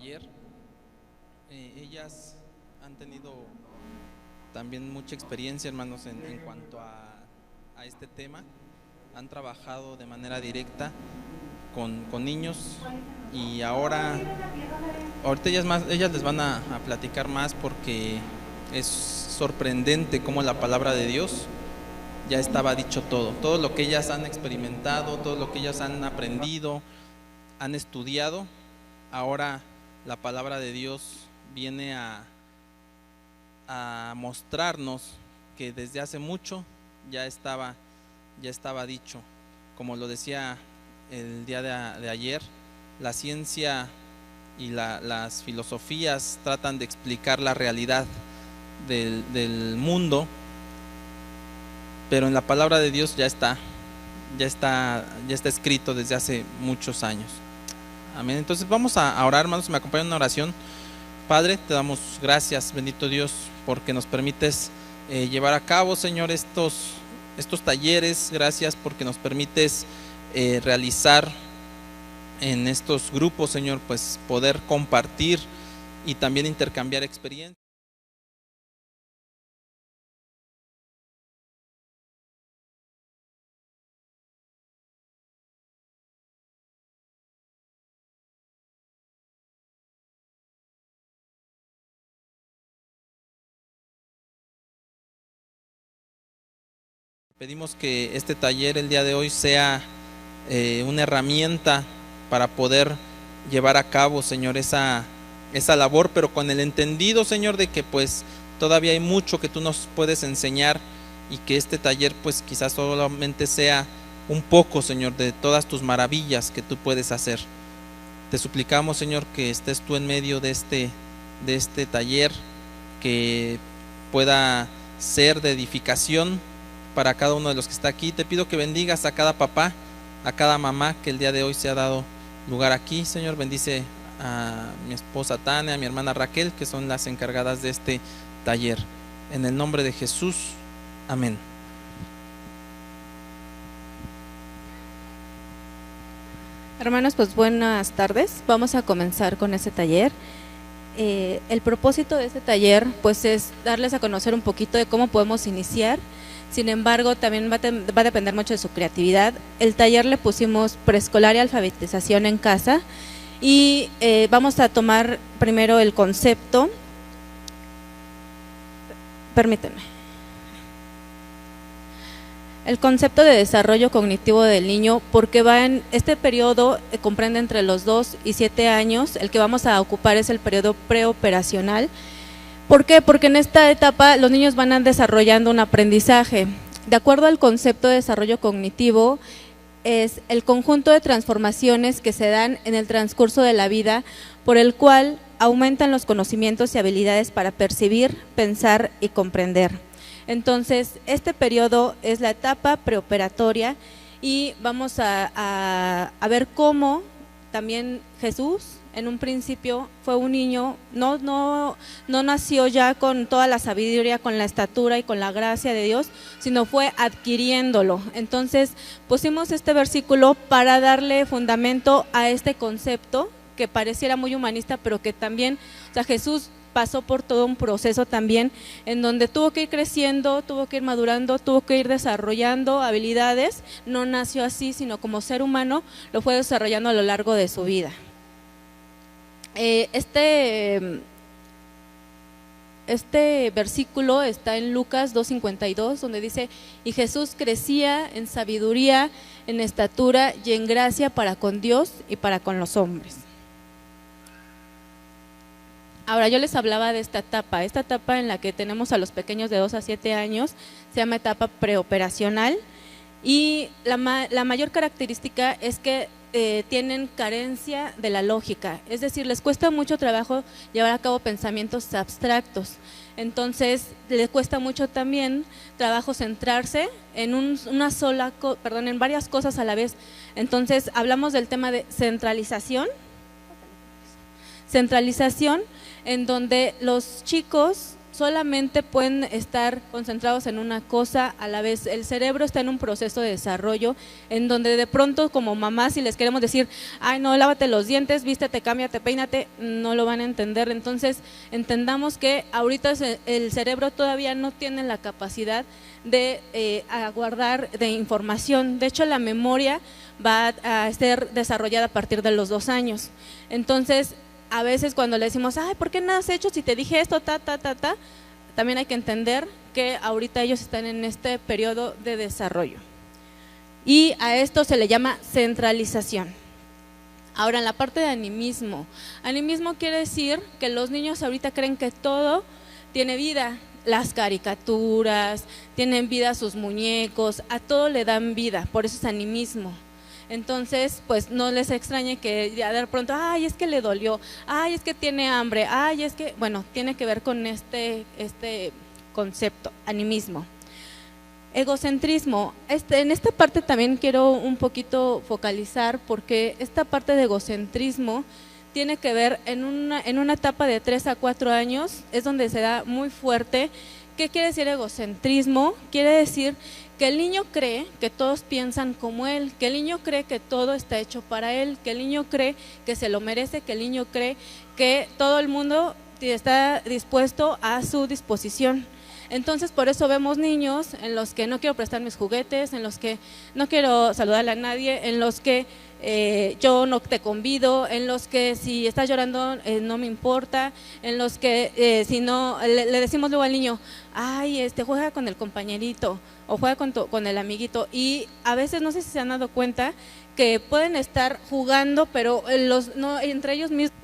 taller. Ellas han tenido también mucha experiencia, hermanos, en cuanto a este tema. Han trabajado de manera directa con niños y ahorita ellas les van a platicar más, porque es sorprendente cómo la palabra de Dios ya estaba dicho todo lo que ellas han experimentado, todo lo que ellas han aprendido, han estudiado. Ahora la palabra de Dios viene a mostrarnos que desde hace mucho ya estaba dicho. Como lo decía el día de ayer, la ciencia y las filosofías tratan de explicar la realidad del mundo, pero en la palabra de Dios ya está escrito desde hace muchos años. Amén. Entonces vamos a orar, hermanos, me acompañan en una oración. Padre, te damos gracias, bendito Dios, porque nos permites llevar a cabo, Señor, estos talleres. Gracias porque nos permites realizar en estos grupos, Señor, pues poder compartir y también intercambiar experiencias. Pedimos que este taller el día de hoy sea una herramienta para poder llevar a cabo, Señor, esa labor, pero con el entendido, Señor, de que pues todavía hay mucho que tú nos puedes enseñar, y que este taller pues quizás solamente sea un poco, Señor, de todas tus maravillas que tú puedes hacer. Te suplicamos, Señor, que estés tú en medio de este taller, que pueda ser de edificación para cada uno de los que está aquí. Te pido que bendigas a cada papá, a cada mamá que el día de hoy se ha dado lugar aquí, Señor. Bendice a mi esposa Tania, a mi hermana Raquel, que son las encargadas de este taller. En el nombre de Jesús, amén. Hermanos, pues buenas tardes. Vamos a comenzar con este taller. El propósito de este taller pues es darles a conocer un poquito de cómo podemos iniciar. Sin embargo, también va a depender mucho de su creatividad. El taller le pusimos preescolar y alfabetización en casa, y vamos a tomar primero el concepto. Permítanme. El concepto de desarrollo cognitivo del niño, porque va en este periodo, comprende entre los 2 y 7 años. El que vamos a ocupar es el periodo preoperacional. ¿Por qué? Porque en esta etapa los niños van a desarrollando un aprendizaje. De acuerdo al concepto de desarrollo cognitivo, es el conjunto de transformaciones que se dan en el transcurso de la vida, por el cual aumentan los conocimientos y habilidades para percibir, pensar y comprender. Entonces, este periodo es la etapa preoperatoria, y vamos a ver cómo también Jesús en un principio fue un niño, no nació ya con toda la sabiduría, con la estatura y con la gracia de Dios, sino fue adquiriéndolo. Entonces pusimos este versículo para darle fundamento a este concepto que pareciera muy humanista, pero que también, o sea, Jesús pasó por todo un proceso también, en donde tuvo que ir creciendo, tuvo que ir madurando, tuvo que ir desarrollando habilidades. No nació así, sino como ser humano lo fue desarrollando a lo largo de su vida. Este versículo está en Lucas 2:52, donde dice: y Jesús crecía en sabiduría, en estatura y en gracia para con Dios y para con los hombres. Ahora, yo les hablaba de esta etapa en la que tenemos a los pequeños de 2 a 7 años, se llama etapa preoperacional, y la mayor característica es que tienen carencia de la lógica, es decir, les cuesta mucho trabajo llevar a cabo pensamientos abstractos. Entonces les cuesta mucho también trabajo centrarse en en varias cosas a la vez. Entonces hablamos del tema de centralización, en donde los chicos solamente pueden estar concentrados en una cosa a la vez. El cerebro está en un proceso de desarrollo en donde de pronto como mamás, si les queremos decir, ay no, lávate los dientes, vístete, cámbiate, peínate, no lo van a entender. Entonces entendamos que ahorita el cerebro todavía no tiene la capacidad de guardar de información. De hecho, la memoria va a ser desarrollada a partir de los 2 años. Entonces a veces cuando le decimos, ay, ¿por qué no has hecho si te dije esto, también hay que entender que ahorita ellos están en este periodo de desarrollo. Y a esto se le llama centralización. Ahora, en la parte de animismo quiere decir que los niños ahorita creen que todo tiene vida. Las caricaturas, tienen vida sus muñecos, a todo le dan vida, por eso es animismo. Entonces, pues no les extrañe que ya de pronto, ay, es que le dolió, ay, es que tiene hambre, ay, es que, bueno, tiene que ver con este concepto, animismo. Egocentrismo, en esta parte también quiero un poquito focalizar, porque esta parte de egocentrismo tiene que ver en una etapa de 3 a 4 años, es donde se da muy fuerte. ¿Qué quiere decir egocentrismo? Quiere decir que el niño cree que todos piensan como él, que el niño cree que todo está hecho para él, que el niño cree que se lo merece, que el niño cree que todo el mundo está dispuesto a su disposición. Entonces, por eso vemos niños en los que no quiero prestar mis juguetes, en los que no quiero saludarle a nadie, en los que yo no te convido, en los que si estás llorando no me importa, en los que si no, le decimos luego al niño, ay, juega con el compañerito o juega con el amiguito, y a veces no sé si se han dado cuenta que pueden estar jugando, pero entre ellos mismos.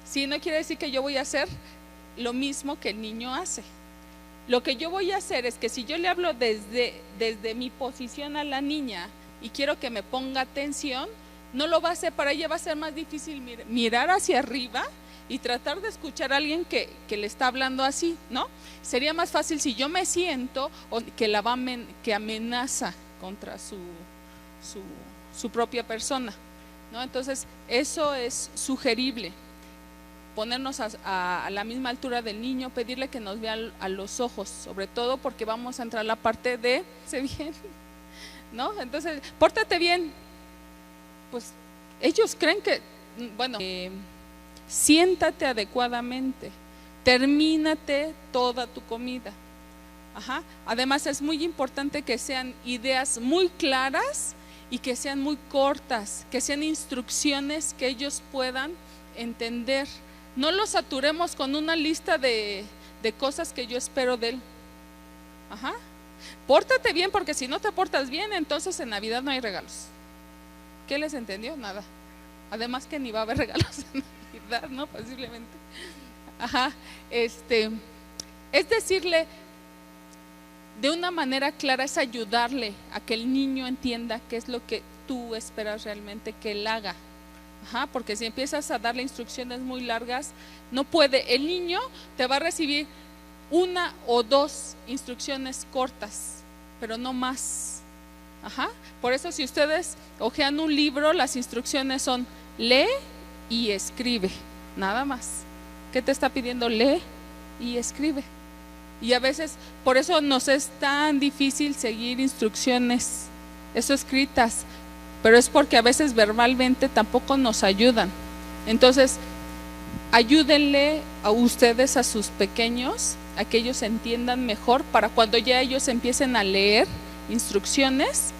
Sí, no quiere decir que yo voy a hacer lo mismo que el niño hace. Lo que yo voy a hacer es que si yo le hablo desde mi posición a la niña y quiero que me ponga atención, no lo va a hacer, para ella va a ser más difícil mirar hacia arriba y tratar de escuchar a alguien que le está hablando así, ¿no? Sería más fácil si yo me siento o que amenaza contra su propia persona, ¿no? Entonces eso es sugerible, ponernos a la misma altura del niño, pedirle que nos vea a los ojos, sobre todo porque vamos a entrar a la parte de sé bien, ¿no? Entonces, pórtate bien. Pues ellos creen que, bueno, siéntate adecuadamente, termínate toda tu comida. Ajá. Además es muy importante que sean ideas muy claras y que sean muy cortas, que sean instrucciones que ellos puedan entender. No los saturemos con una lista de cosas que yo espero de él. Ajá. Pórtate bien, porque si no te portas bien, entonces en Navidad no hay regalos. ¿Qué les entendió? Nada. Además que ni va a haber regalos en Navidad, ¿no? Posiblemente. Ajá. Es decirle de una manera clara, es ayudarle a que el niño entienda qué es lo que tú esperas realmente que él haga. Ajá, porque si empiezas a darle instrucciones muy largas, no puede. El niño te va a recibir 1 o 2 instrucciones cortas, pero no más. Ajá. Por eso si ustedes hojean un libro, las instrucciones son lee y escribe, nada más. ¿Qué te está pidiendo? Lee y escribe. Y a veces por eso nos es tan difícil seguir instrucciones escritas, pero es porque a veces verbalmente tampoco nos ayudan. Entonces, ayúdenle a ustedes, a sus pequeños, a que ellos entiendan mejor, para cuando ya ellos empiecen a leer instrucciones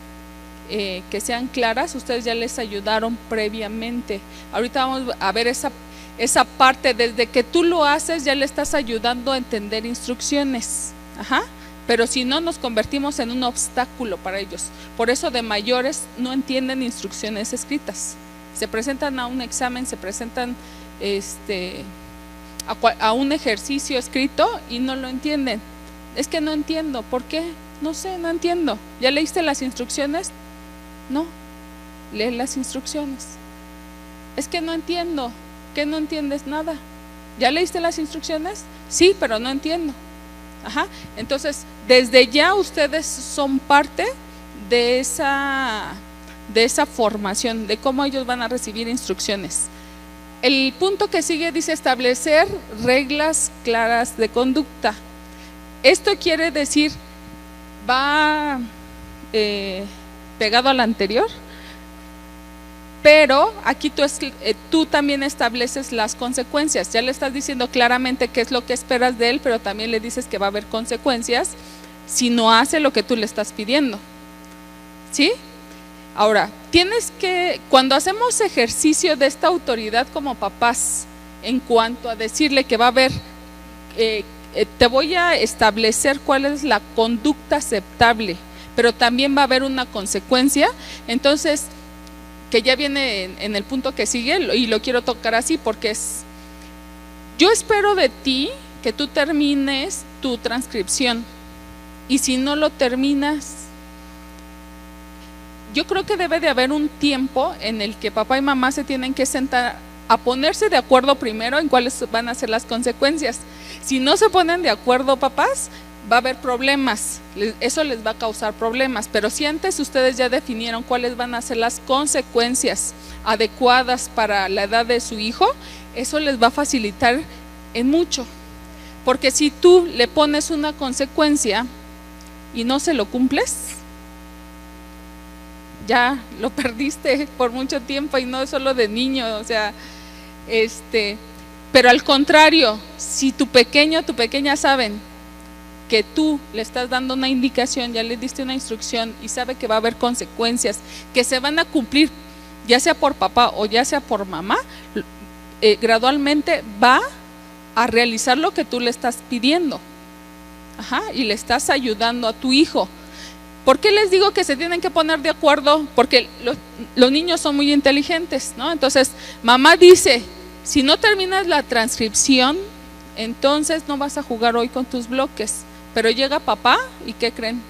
que sean claras, ustedes ya les ayudaron previamente. Ahorita vamos a ver esa parte, desde que tú lo haces ya le estás ayudando a entender instrucciones. Ajá. Pero si no, nos convertimos en un obstáculo para ellos. Por eso de mayores no entienden instrucciones escritas. Se presentan a un examen, se presentan a un ejercicio escrito y no lo entienden. Es que no entiendo, ¿por qué? No sé, no entiendo. ¿Ya leíste las instrucciones? No, lee las instrucciones. Es que no entiendo. ¿Qué no entiendes? Nada. ¿Ya leíste las instrucciones? Sí, pero no entiendo. Ajá. Entonces, desde ya ustedes son parte de esa formación, de cómo ellos van a recibir instrucciones. El punto que sigue dice establecer reglas claras de conducta. Esto quiere decir, va pegado al anterior, pero aquí tú también estableces las consecuencias. Ya le estás diciendo claramente qué es lo que esperas de él, pero también le dices que va a haber consecuencias si no hace lo que tú le estás pidiendo. ¿Sí? Ahora, tienes que, cuando hacemos ejercicio de esta autoridad como papás, en cuanto a decirle que va a haber, te voy a establecer cuál es la conducta aceptable, pero también va a haber una consecuencia, entonces, que ya viene en el punto que sigue, y lo quiero tocar así porque es, yo espero de ti que tú termines tu transcripción, y si no lo terminas, yo creo que debe de haber un tiempo en el que papá y mamá se tienen que sentar a ponerse de acuerdo primero en cuáles van a ser las consecuencias. Si no se ponen de acuerdo, papás, va a haber problemas, eso les va a causar problemas, pero si antes ustedes ya definieron cuáles van a ser las consecuencias adecuadas para la edad de su hijo, eso les va a facilitar en mucho, porque si tú le pones una consecuencia y no se lo cumples, ya lo perdiste por mucho tiempo, y no solo de niño, o sea, pero al contrario, si tu pequeño o tu pequeña saben que tú le estás dando una indicación, ya le diste una instrucción y sabe que va a haber consecuencias que se van a cumplir, ya sea por papá o ya sea por mamá, gradualmente va a realizar lo que tú le estás pidiendo. Y le estás ayudando a tu hijo. ¿Por qué les digo que se tienen que poner de acuerdo? Porque los niños son muy inteligentes, ¿no? Entonces, mamá dice, si no terminas la transcripción, entonces no vas a jugar hoy con tus bloques. Pero llega papá y ¿qué creen?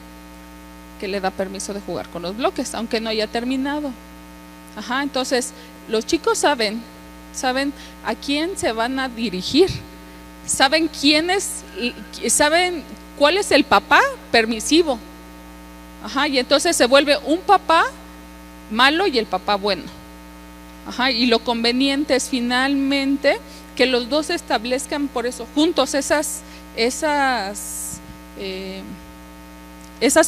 Que le da permiso de jugar con los bloques, aunque no haya terminado. Entonces, los chicos saben a quién se van a dirigir, saben cuál es el papá permisivo. Y entonces se vuelve un papá malo y el papá bueno. Y lo conveniente es finalmente que los dos establezcan por eso juntos esas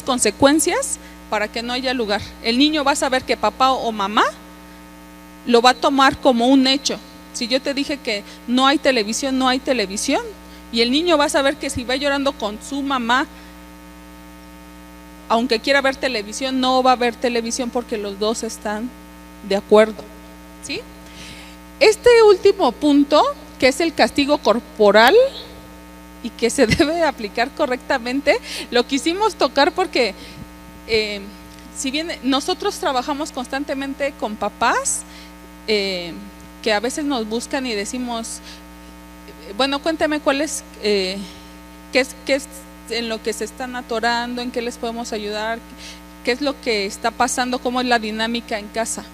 consecuencias para que no haya lugar. El niño va a saber que papá o mamá lo va a tomar como un hecho. Si yo te dije que no hay televisión, no hay televisión, y el niño va a saber que si va llorando con su mamá, aunque quiera ver televisión, no va a ver televisión porque los dos están de acuerdo. ¿Sí? Este último punto, que es el castigo corporal y que se debe aplicar correctamente, lo quisimos tocar porque si bien nosotros trabajamos constantemente con papás que a veces nos buscan y decimos, bueno, cuéntame cuál es, qué es en lo que se están atorando, en qué les podemos ayudar, qué es lo que está pasando, cómo es la dinámica en casa.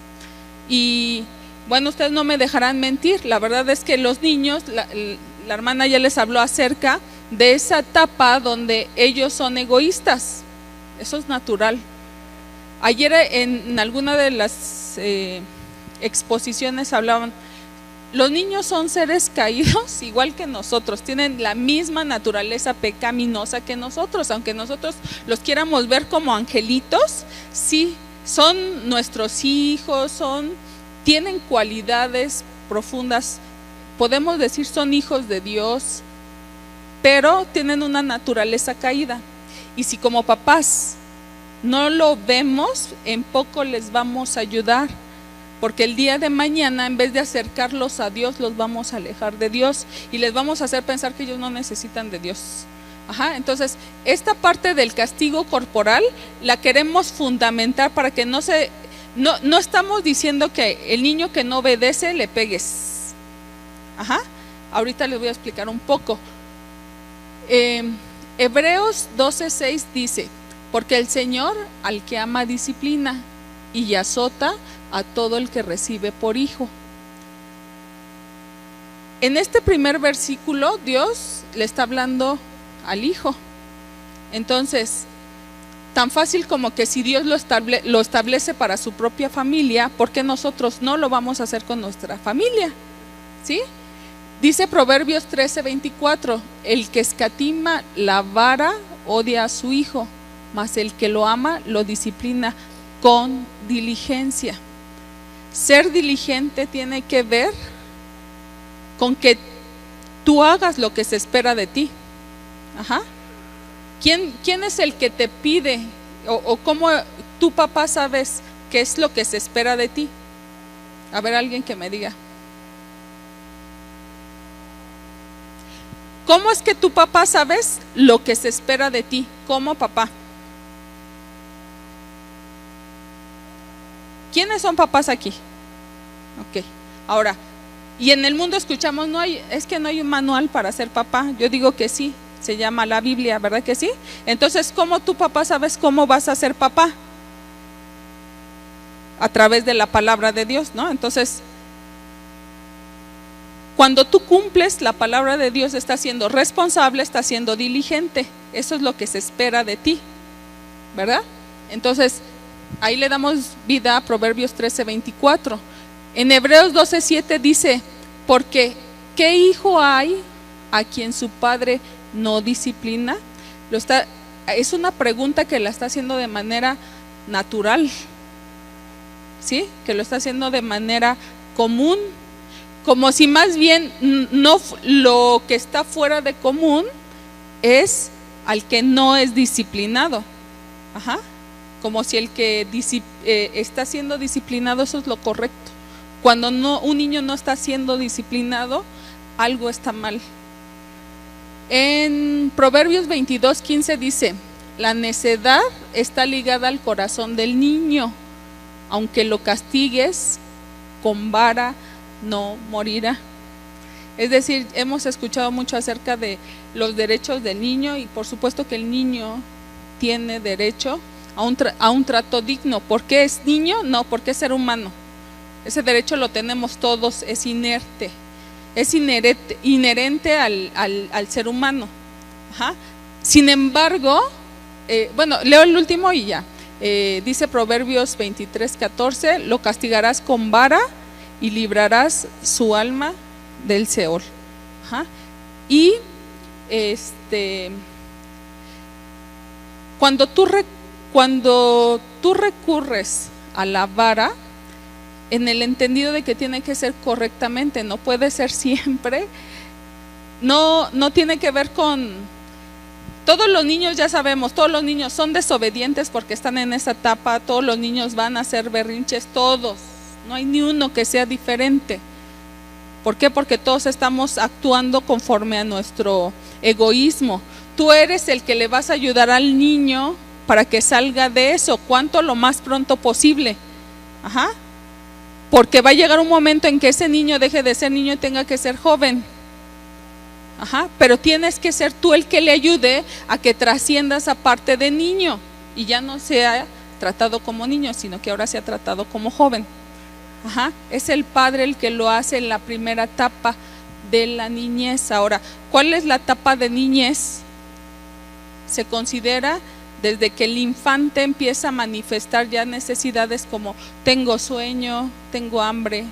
Y bueno, ustedes no me dejarán mentir, la verdad es que los niños, la hermana ya les habló acerca de esa etapa donde ellos son egoístas, eso es natural. Ayer en alguna de las exposiciones hablaban, los niños son seres caídos igual que nosotros, tienen la misma naturaleza pecaminosa que nosotros, aunque nosotros los quieramos ver como angelitos, sí, son nuestros hijos, tienen cualidades profundas, podemos decir son hijos de Dios, pero tienen una naturaleza caída, y si como papás no lo vemos, en poco les vamos a ayudar, porque el día de mañana, en vez de acercarlos a Dios, los vamos a alejar de Dios y les vamos a hacer pensar que ellos no necesitan de Dios. Entonces, esta parte del castigo corporal la queremos fundamentar para que no estamos diciendo que el niño que no obedece le pegues. Ahorita les voy a explicar un poco. Hebreos 12:6 dice, porque el Señor al que ama disciplina y azota a todo el que recibe por hijo. En este primer versículo Dios le está hablando al hijo. Entonces, tan fácil como que si Dios lo establece para su propia familia, ¿por qué nosotros no lo vamos a hacer con nuestra familia? ¿sí? Dice Proverbios 13:24, el que escatima la vara odia a su hijo, mas el que lo ama lo disciplina con diligencia. Ser diligente tiene que ver con que tú hagas lo que se espera de ti. Ajá. ¿Quién es el que te pide o cómo tu papá sabes qué es lo que se espera de ti? A ver, alguien que me diga. ¿Cómo es que tu papá sabes lo que se espera de ti como papá? ¿Quiénes son papás aquí? Ok, ahora, y en el mundo escuchamos, es que no hay un manual para ser papá. Yo digo que sí, se llama la Biblia, ¿verdad que sí? Entonces, ¿cómo tu papá sabes cómo vas a ser papá? A través de la palabra de Dios, ¿no? Entonces, cuando tú cumples la palabra de Dios, estás siendo responsable, estás siendo diligente. Eso es lo que se espera de ti, ¿verdad? Entonces, ahí le damos vida a Proverbios 13:24. En Hebreos 12:7 dice, porque ¿qué hijo hay a quien su padre no disciplina? Es una pregunta que la está haciendo de manera natural, ¿sí? Que lo está haciendo de manera común, como si más bien no, lo que está fuera de común es al que no es disciplinado. Ajá. Como si el que está siendo disciplinado, eso es lo correcto. Cuando un niño no está siendo disciplinado, algo está mal. En Proverbios 22:15 dice, la necedad está ligada al corazón del niño, aunque lo castigues con vara no morirá. Es decir, hemos escuchado mucho acerca de los derechos del niño y por supuesto que el niño tiene derecho a un trato digno. ¿Por qué es niño? No, porque es ser humano. Ese derecho lo tenemos todos, es inherente al ser humano. Ajá. Sin embargo, bueno, leo el último y ya. Dice Proverbios 23:14, lo castigarás con vara y librarás su alma del Seol. Ajá. Y cuando tú recurres a la vara, en el entendido de que tiene que ser correctamente, no puede ser siempre, no tiene que ver con, todos los niños ya sabemos, todos los niños son desobedientes porque están en esa etapa, todos los niños van a hacer berrinches, todos, no hay ni uno que sea diferente. ¿Por qué? Porque todos estamos actuando conforme a nuestro egoísmo. Tú eres el que le vas a ayudar al niño para que salga de eso, cuanto lo más pronto posible. Ajá. Porque va a llegar un momento en que ese niño deje de ser niño y tenga que ser joven. Ajá. Pero tienes que ser tú el que le ayude a que trascienda esa parte de niño y ya no sea tratado como niño, sino que ahora sea tratado como joven. Ajá. Es el padre el que lo hace en la primera etapa de la niñez. Ahora, ¿cuál es la etapa de niñez? Se considera desde que el infante empieza a manifestar ya necesidades como tengo sueño, tengo hambre.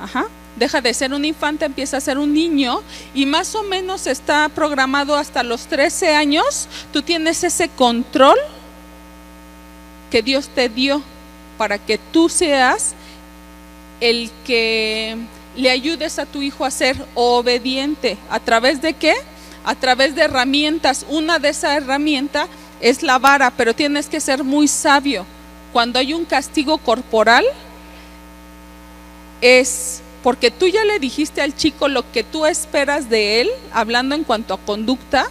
Ajá. Deja de ser un infante, empieza a ser un niño y más o menos está programado hasta los 13 años. Tú tienes ese control que Dios te dio para que tú seas el que le ayudes a tu hijo a ser obediente. ¿A través de qué? A través de herramientas. Una de esas herramientas es la vara, pero tienes que ser muy sabio. Cuando hay un castigo corporal, es porque tú ya le dijiste al chico lo que tú esperas de él, hablando en cuanto a conducta,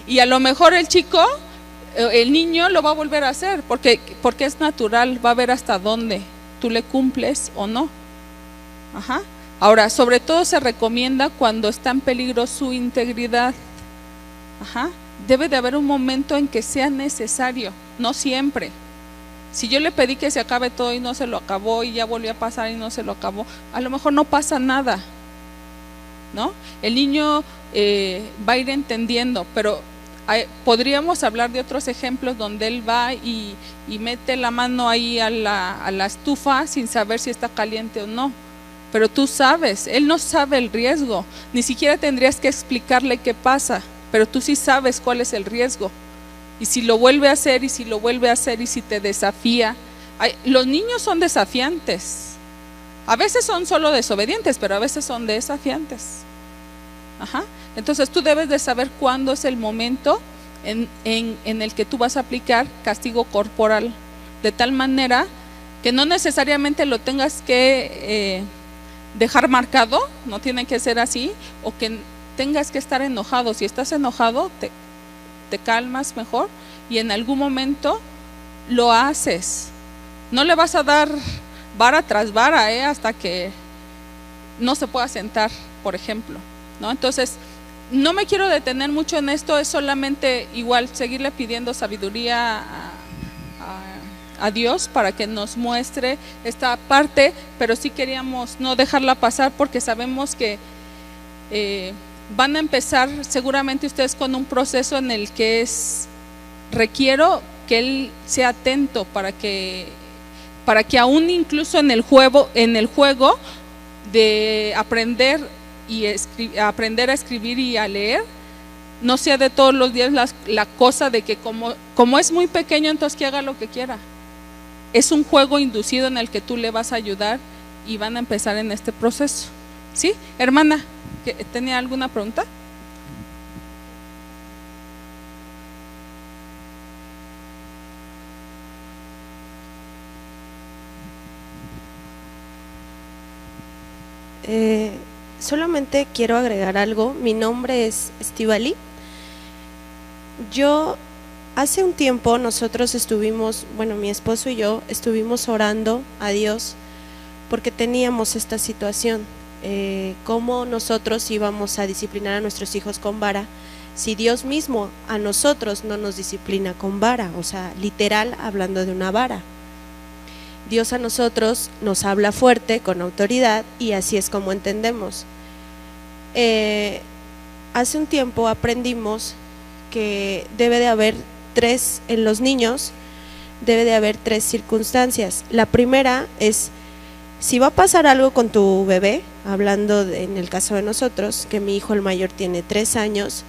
y a lo mejor el niño lo va a volver a hacer, porque es natural, va a ver hasta dónde tú le cumples o no. Ajá. Ahora, sobre todo se recomienda cuando está en peligro su integridad. Ajá. Debe de haber un momento en que sea necesario, no siempre. Si yo le pedí que se acabe todo y no se lo acabó y ya volvió a pasar y no se lo acabó, a lo mejor no pasa nada, ¿no? El niño va a ir entendiendo, pero podríamos hablar de otros ejemplos donde él va y mete la mano ahí a la estufa sin saber si está caliente o no. pero tú sabes, él no sabe el riesgo, ni siquiera tendrías que explicarle qué pasa, pero tú sí sabes cuál es el riesgo. Y si lo vuelve a hacer, y si lo vuelve a hacer, y si te desafía. Los niños son desafiantes. A veces son solo desobedientes, pero a veces son desafiantes. Ajá. Entonces tú debes de saber cuándo es el momento en el que tú vas a aplicar castigo corporal, de tal manera que no necesariamente lo tengas que dejar marcado, no tiene que ser así, o que tengas que estar enojado. Si estás enojado, te calmas mejor y en algún momento lo haces. No le vas a dar vara tras vara hasta que no se pueda sentar, por ejemplo, ¿no? Entonces, no me quiero detener mucho en esto, es solamente igual seguirle pidiendo sabiduría a Dios para que nos muestre esta parte, pero sí queríamos no dejarla pasar porque sabemos que van a empezar seguramente ustedes con un proceso en el que requiero que él sea atento para que aún incluso en el juego de aprender aprender a escribir y a leer, no sea de todos los días la cosa de que como es muy pequeño, entonces que haga lo que quiera. Es un juego inducido en el que tú le vas a ayudar y van a empezar en este proceso. ¿Sí? Hermana, ¿tenía alguna pregunta? Solamente quiero agregar algo. Mi nombre es Estivali. Yo hace un tiempo nosotros estuvimos, mi esposo y yo estuvimos orando a Dios porque teníamos esta situación, cómo nosotros íbamos a disciplinar a nuestros hijos con vara si Dios mismo a nosotros no nos disciplina con vara, o sea, literal hablando de una vara. Dios a nosotros nos habla fuerte, con autoridad, y así es como entendemos. Hace un tiempo aprendimos que debe de haber en los niños debe de haber 3 circunstancias. La primera es, si va a pasar algo con tu bebé, hablando en el caso de nosotros, que mi hijo el mayor tiene 3 años,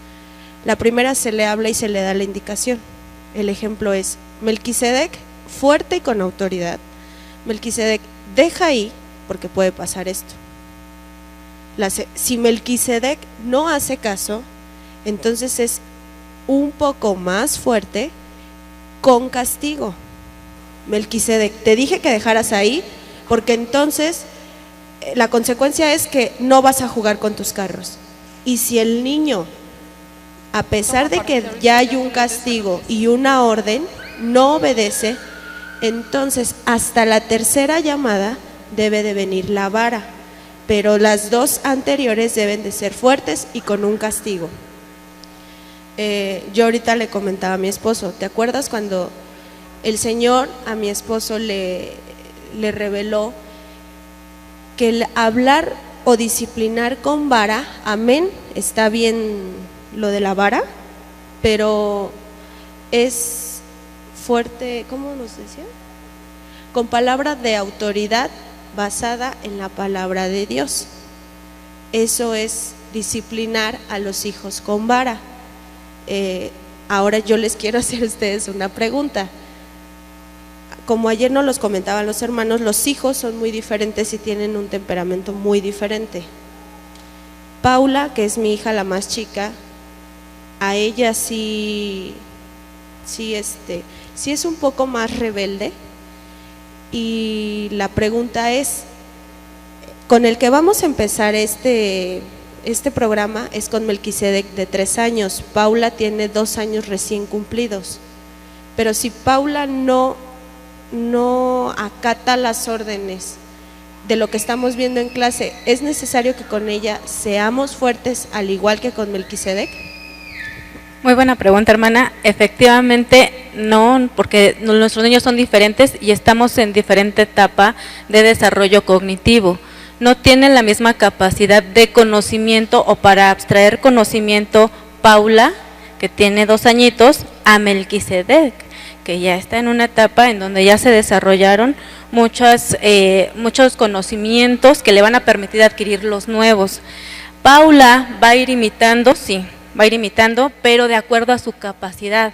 la primera se le habla y se le da la indicación. El ejemplo es, Melquisedec, fuerte y con autoridad. Melquisedec, deja ahí porque puede pasar esto. Si Melquisedec no hace caso, entonces es un poco más fuerte con castigo. Melquisedec, te dije que dejaras ahí porque entonces la consecuencia es que no vas a jugar con tus carros. Y si el niño, a pesar de que ya hay un castigo y una orden, no obedece, entonces hasta la tercera llamada debe de venir la vara, pero las 2 anteriores deben de ser fuertes y con un castigo. Yo ahorita le comentaba a mi esposo, ¿te acuerdas cuando el Señor a mi esposo le reveló que el hablar o disciplinar con vara, amén, está bien lo de la vara, pero es fuerte, ¿cómo nos decía? Con palabra de autoridad basada en la palabra de Dios. Eso es disciplinar a los hijos con vara. Ahora yo les quiero hacer a ustedes una pregunta. Como ayer nos los comentaban los hermanos, los hijos son muy diferentes y tienen un temperamento muy diferente. Paula, que es mi hija la más chica, a ella sí es un poco más rebelde, y la pregunta es, con el que vamos a empezar este programa es con Melquisedec de 3 años. Paula tiene 2 años recién cumplidos, pero si Paula no acata las órdenes de lo que estamos viendo en clase, ¿es necesario que con ella seamos fuertes al igual que con Melquisedec? Muy buena pregunta, hermana. Efectivamente no, porque nuestros niños son diferentes y estamos en diferente etapa de desarrollo cognitivo. No tienen la misma capacidad de conocimiento o para abstraer conocimiento Paula, que tiene 2 añitos, a Melquisedec, que ya está en una etapa en donde ya se desarrollaron muchos conocimientos que le van a permitir adquirir los nuevos. Paula va a ir imitando, sí, va a ir imitando, pero de acuerdo a su capacidad.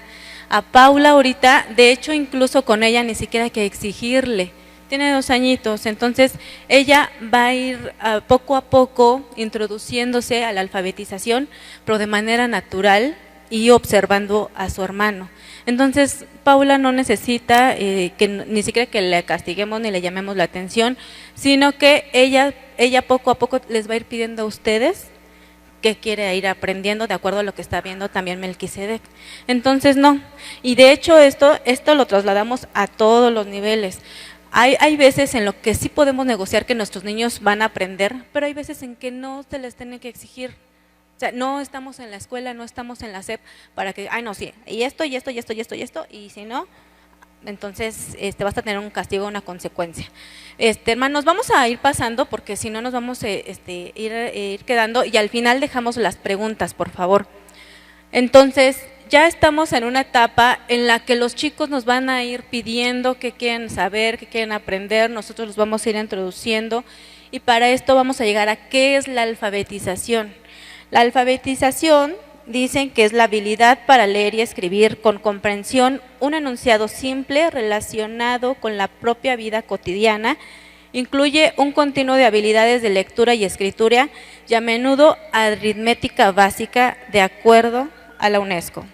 A Paula ahorita, de hecho incluso con ella ni siquiera hay que exigirle, tiene 2 añitos, entonces ella va a ir poco a poco introduciéndose a la alfabetización, pero de manera natural y observando a su hermano. Entonces Paula no necesita que ni siquiera que le castiguemos ni le llamemos la atención, sino que ella poco a poco les va a ir pidiendo a ustedes que quiere ir aprendiendo de acuerdo a lo que está viendo también Melquisedec. Entonces no, y de hecho esto lo trasladamos a todos los niveles. Hay veces en lo que sí podemos negociar que nuestros niños van a aprender, pero hay veces en que no se les tiene que exigir. O sea, no estamos en la escuela, no estamos en la SEP para que, no, sí, y esto, y esto, y esto, y esto, y esto, y si no, entonces vas a tener un castigo, una consecuencia. Hermanos, vamos a ir pasando porque si no nos vamos a ir quedando y al final dejamos las preguntas, por favor. Entonces, ya estamos en una etapa en la que los chicos nos van a ir pidiendo qué quieren saber, qué quieren aprender, nosotros los vamos a ir introduciendo y para esto vamos a llegar a qué es la alfabetización. La alfabetización dicen que es la habilidad para leer y escribir con comprensión un enunciado simple relacionado con la propia vida cotidiana, incluye un continuo de habilidades de lectura y escritura y a menudo aritmética básica de acuerdo a la UNESCO.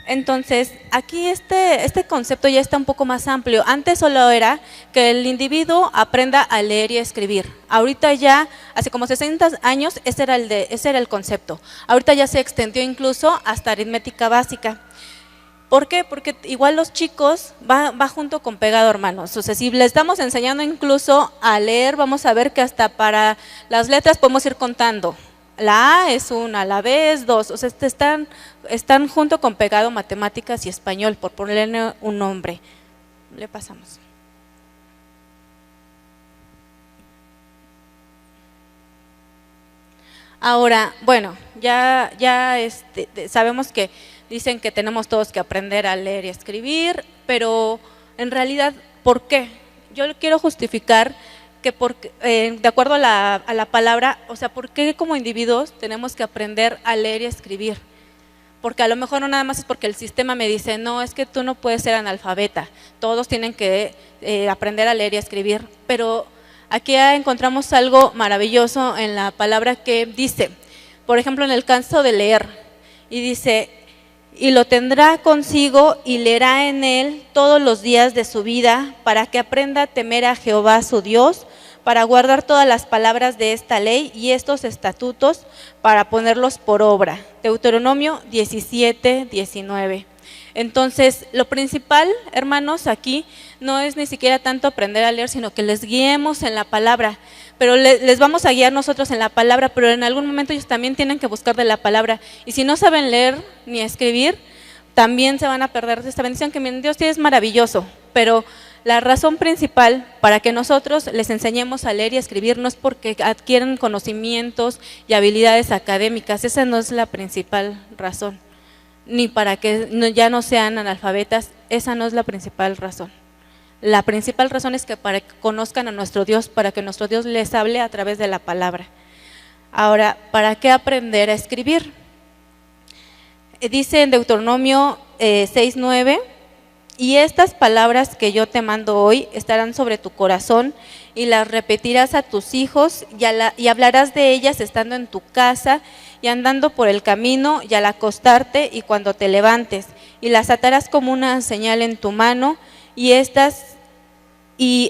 Entonces, aquí este concepto ya está un poco más amplio. Antes solo era que el individuo aprenda a leer y a escribir. Ahorita ya, hace como 60 años, ese era el concepto. Ahorita ya se extendió incluso hasta aritmética básica. ¿Por qué? Porque igual los chicos va junto con pegado, hermanos. O sea, si les estamos enseñando incluso a leer, vamos a ver que hasta para las letras podemos ir contando. La A es 1, la B es 2, o sea, están junto con pegado matemáticas y español, por ponerle un nombre. Le pasamos. Ahora, bueno, ya sabemos que dicen que tenemos todos que aprender a leer y escribir, pero en realidad, ¿por qué? Yo quiero justificar que de acuerdo a la palabra, o sea, ¿por qué como individuos tenemos que aprender a leer y escribir? Porque a lo mejor no nada más es porque el sistema me dice, no, es que tú no puedes ser analfabeta, todos tienen que aprender a leer y escribir, pero aquí encontramos algo maravilloso en la palabra que dice, por ejemplo, en el caso de leer, y dice, y lo tendrá consigo y leerá en él todos los días de su vida para que aprenda a temer a Jehová su Dios, para guardar todas las palabras de esta ley y estos estatutos para ponerlos por obra. Deuteronomio 17:19. Entonces, lo principal, hermanos, aquí no es ni siquiera tanto aprender a leer, sino que les guiemos en la palabra. Pero les vamos a guiar nosotros en la palabra, pero en algún momento ellos también tienen que buscar de la palabra. Y si no saben leer ni escribir, también se van a perder de esta bendición que Dios tiene, es maravilloso. Pero la razón principal para que nosotros les enseñemos a leer y escribir no es porque adquieran conocimientos y habilidades académicas, esa no es la principal razón. Ni para que ya no sean analfabetas, esa no es la principal razón. La principal razón es que para que conozcan a nuestro Dios, para que nuestro Dios les hable a través de la palabra. Ahora, ¿para qué aprender a escribir? Dice en Deuteronomio 6:9, y estas palabras que yo te mando hoy estarán sobre tu corazón y las repetirás a tus hijos y hablarás de ellas estando en tu casa y andando por el camino y al acostarte y cuando te levantes, y las atarás como una señal en tu mano y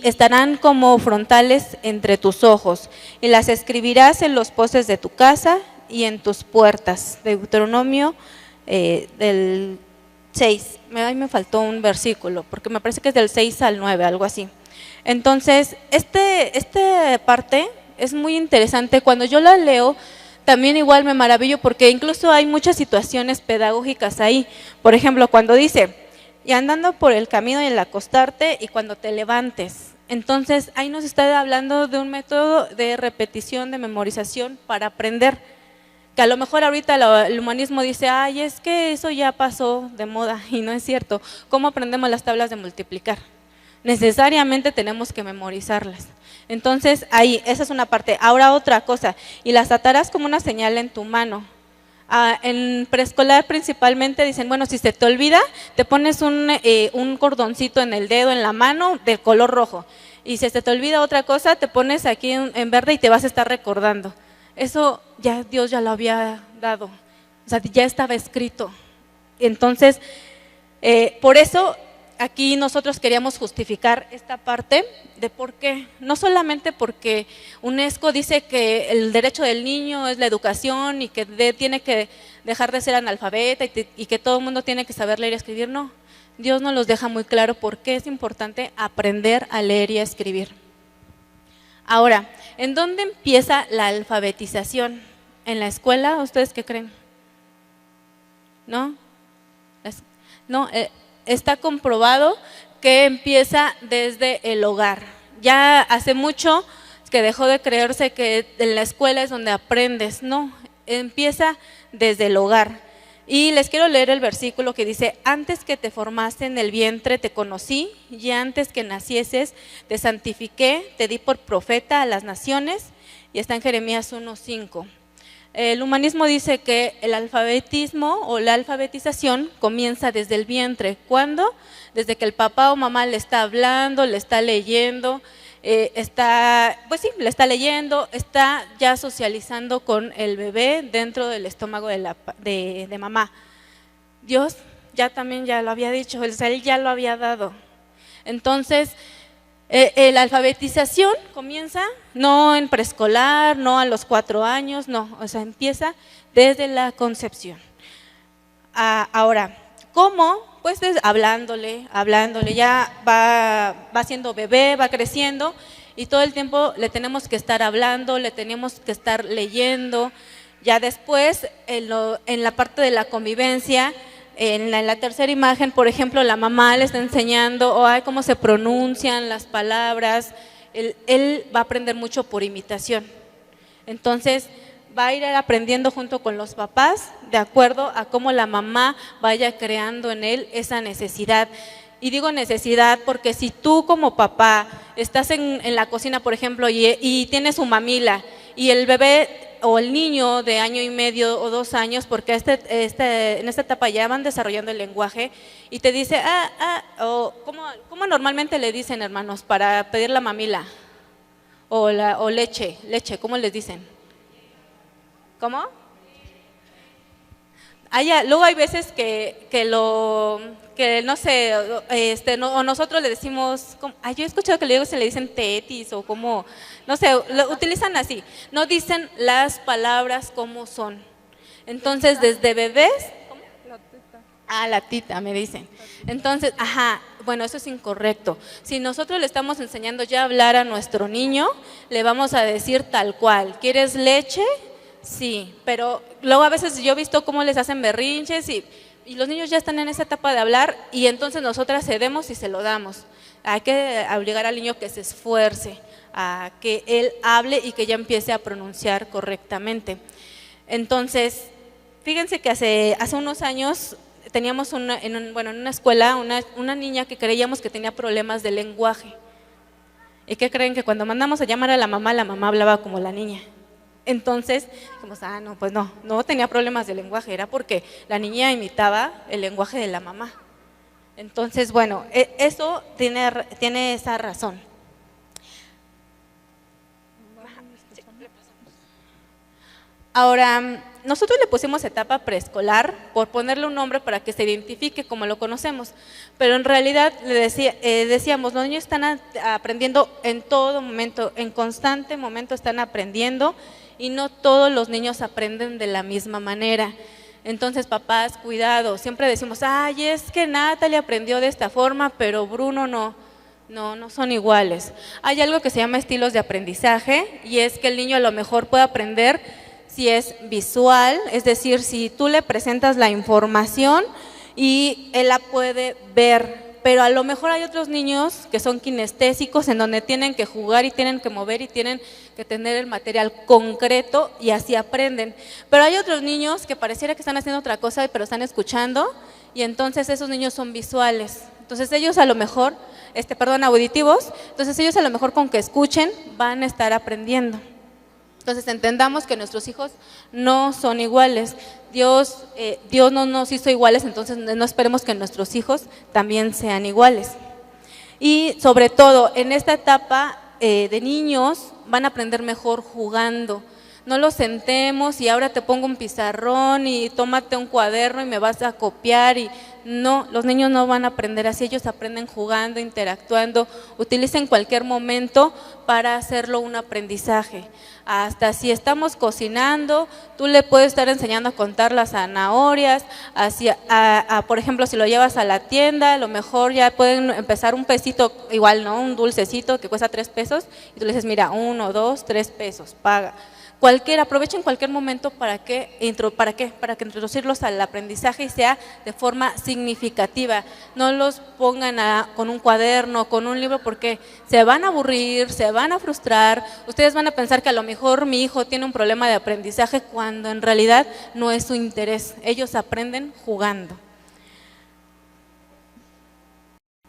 estarán como frontales entre tus ojos, y las escribirás en los postes de tu casa y en tus puertas. Deuteronomio del 6, ahí me faltó un versículo, porque me parece que es del 6 al 9, algo así. Entonces, esta parte es muy interesante. Cuando yo la leo, también igual me maravillo, porque incluso hay muchas situaciones pedagógicas ahí. Por ejemplo, cuando dice, y andando por el camino y al acostarte y cuando te levantes. Entonces, ahí nos está hablando de un método de repetición, de memorización para aprender. que a lo mejor ahorita el humanismo dice, ay, es que eso ya pasó de moda, y no es cierto. ¿Cómo aprendemos las tablas de multiplicar? Necesariamente tenemos que memorizarlas. Entonces, ahí, esa es una parte. Ahora otra cosa, y las atarás como una señal en tu mano. En preescolar principalmente dicen, bueno, si se te olvida, te pones un cordoncito en el dedo, en la mano, de color rojo. Y si se te olvida otra cosa, te pones aquí en verde y te vas a estar recordando. Eso ya Dios ya lo había dado, o sea, ya estaba escrito. Entonces, por eso aquí nosotros queríamos justificar esta parte de por qué. No solamente porque UNESCO dice que el derecho del niño es la educación y que tiene que dejar de ser analfabeta y que todo el mundo tiene que saber leer y escribir, no. Dios nos los deja muy claro por qué es importante aprender a leer y a escribir. Ahora, ¿en dónde empieza la alfabetización? ¿En la escuela? ¿Ustedes qué creen? ¿No? No, está comprobado que empieza desde el hogar. Ya hace mucho que dejó de creerse que en la escuela es donde aprendes. No, empieza desde el hogar. Y les quiero leer el versículo que dice, antes que te formaste en el vientre te conocí, y antes que nacieses te santifiqué, te di por profeta a las naciones, y está en Jeremías 1:5. El humanismo dice que el alfabetismo o la alfabetización comienza desde el vientre. ¿Cuándo? Desde que el papá o mamá le está hablando, le está leyendo, le está leyendo, está ya socializando con el bebé dentro del estómago de mamá. Dios ya lo había dicho, Él ya lo había dado. Entonces, la alfabetización comienza no en preescolar, no a los 4 años, no, o sea, empieza desde la concepción. Ahora, ¿cómo? Pues hablándole, ya va siendo bebé, va creciendo y todo el tiempo le tenemos que estar hablando, le tenemos que estar leyendo. Ya después, en la parte de la convivencia, en la tercera imagen, por ejemplo, la mamá le está enseñando cómo se pronuncian las palabras. Él va a aprender mucho por imitación. Entonces, va a ir aprendiendo junto con los papás de acuerdo a cómo la mamá vaya creando en él esa necesidad. Y digo necesidad porque si tú como papá estás en la cocina, por ejemplo, y tienes un mamila y el bebé o el niño de 1 año y medio o 2 años, porque en esta etapa ya van desarrollando el lenguaje y te dice, o ¿cómo normalmente le dicen, hermanos, para pedir la mamila? O leche, ¿cómo les dicen? ¿Cómo? Luego hay veces que no sé, o nosotros le decimos, yo he escuchado que luego se le dicen tetis o como, no sé, lo utilizan así, no dicen las palabras como son. Entonces, desde bebés, ¿cómo? La tita. La tita, me dicen. Entonces, bueno, eso es incorrecto. Si nosotros le estamos enseñando ya a hablar a nuestro niño, le vamos a decir tal cual, ¿quieres leche? Sí, pero luego a veces yo he visto cómo les hacen berrinches y los niños ya están en esa etapa de hablar y entonces nosotras cedemos y se lo damos. Hay que obligar al niño que se esfuerce, a que él hable y que ya empiece a pronunciar correctamente. Entonces, fíjense que hace unos años teníamos en una escuela una niña que creíamos que tenía problemas de lenguaje. ¿Y qué creen? Que cuando mandamos a llamar a la mamá hablaba como la niña. Entonces, dijimos, no tenía problemas de lenguaje, era porque la niña imitaba el lenguaje de la mamá. Entonces, bueno, eso tiene esa razón. Ahora, nosotros le pusimos etapa preescolar por ponerle un nombre para que se identifique como lo conocemos, pero en realidad decíamos, los niños están aprendiendo en todo momento, en constante momento están aprendiendo y no todos los niños aprenden de la misma manera. Entonces, papás, cuidado, siempre decimos, es que Natalie aprendió de esta forma, pero Bruno no son iguales. Hay algo que se llama estilos de aprendizaje y es que el niño a lo mejor puede aprender si es visual, es decir, si tú le presentas la información y él la puede ver pero a lo mejor hay otros niños que son kinestésicos, en donde tienen que jugar y tienen que mover y tienen que tener el material concreto y así aprenden. Pero hay otros niños que pareciera que están haciendo otra cosa, pero están escuchando, y entonces esos niños son visuales. Entonces ellos a lo mejor, auditivos, entonces ellos a lo mejor con que escuchen van a estar aprendiendo. Entonces entendamos que nuestros hijos no son iguales. Dios no nos hizo iguales, entonces no esperemos que nuestros hijos también sean iguales. Y sobre todo en esta etapa de niños van a aprender mejor jugando. No los sentemos y ahora te pongo un pizarrón y tómate un cuaderno y me vas a copiar. Y no, los niños no van a aprender así, ellos aprenden jugando, interactuando. Utilicen cualquier momento para hacerlo un aprendizaje. Hasta si estamos cocinando, tú le puedes estar enseñando a contar las zanahorias, por ejemplo, si lo llevas a la tienda, a lo mejor ya pueden empezar un pesito, igual, ¿no? Un dulcecito que cuesta 3 pesos, y tú le dices, mira, 1, 2, 3 pesos, paga. Aprovechen cualquier momento para que introducirlos al aprendizaje y sea de forma significativa. No los pongan con un cuaderno, con un libro, porque se van a aburrir, se van a frustrar. Ustedes van a pensar que a lo mejor mi hijo tiene un problema de aprendizaje cuando en realidad no es su interés. Ellos aprenden jugando.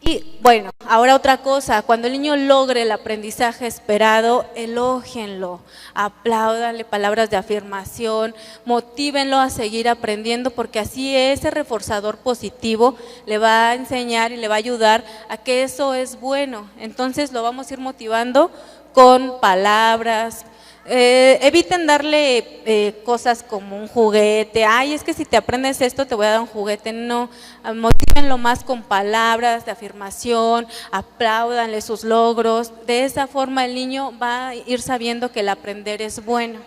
Y bueno, ahora otra cosa, cuando el niño logre el aprendizaje esperado, elógienlo, apláudanle palabras de afirmación, motívenlo a seguir aprendiendo, porque así ese reforzador positivo le va a enseñar y le va a ayudar a que eso es bueno. Entonces lo vamos a ir motivando con palabras. Eviten darle cosas como un juguete. Ay, es que si te aprendes esto te voy a dar un juguete. No, motívenlo más con palabras de afirmación, apláudanle sus logros. De esa forma el niño va a ir sabiendo que el aprender es bueno.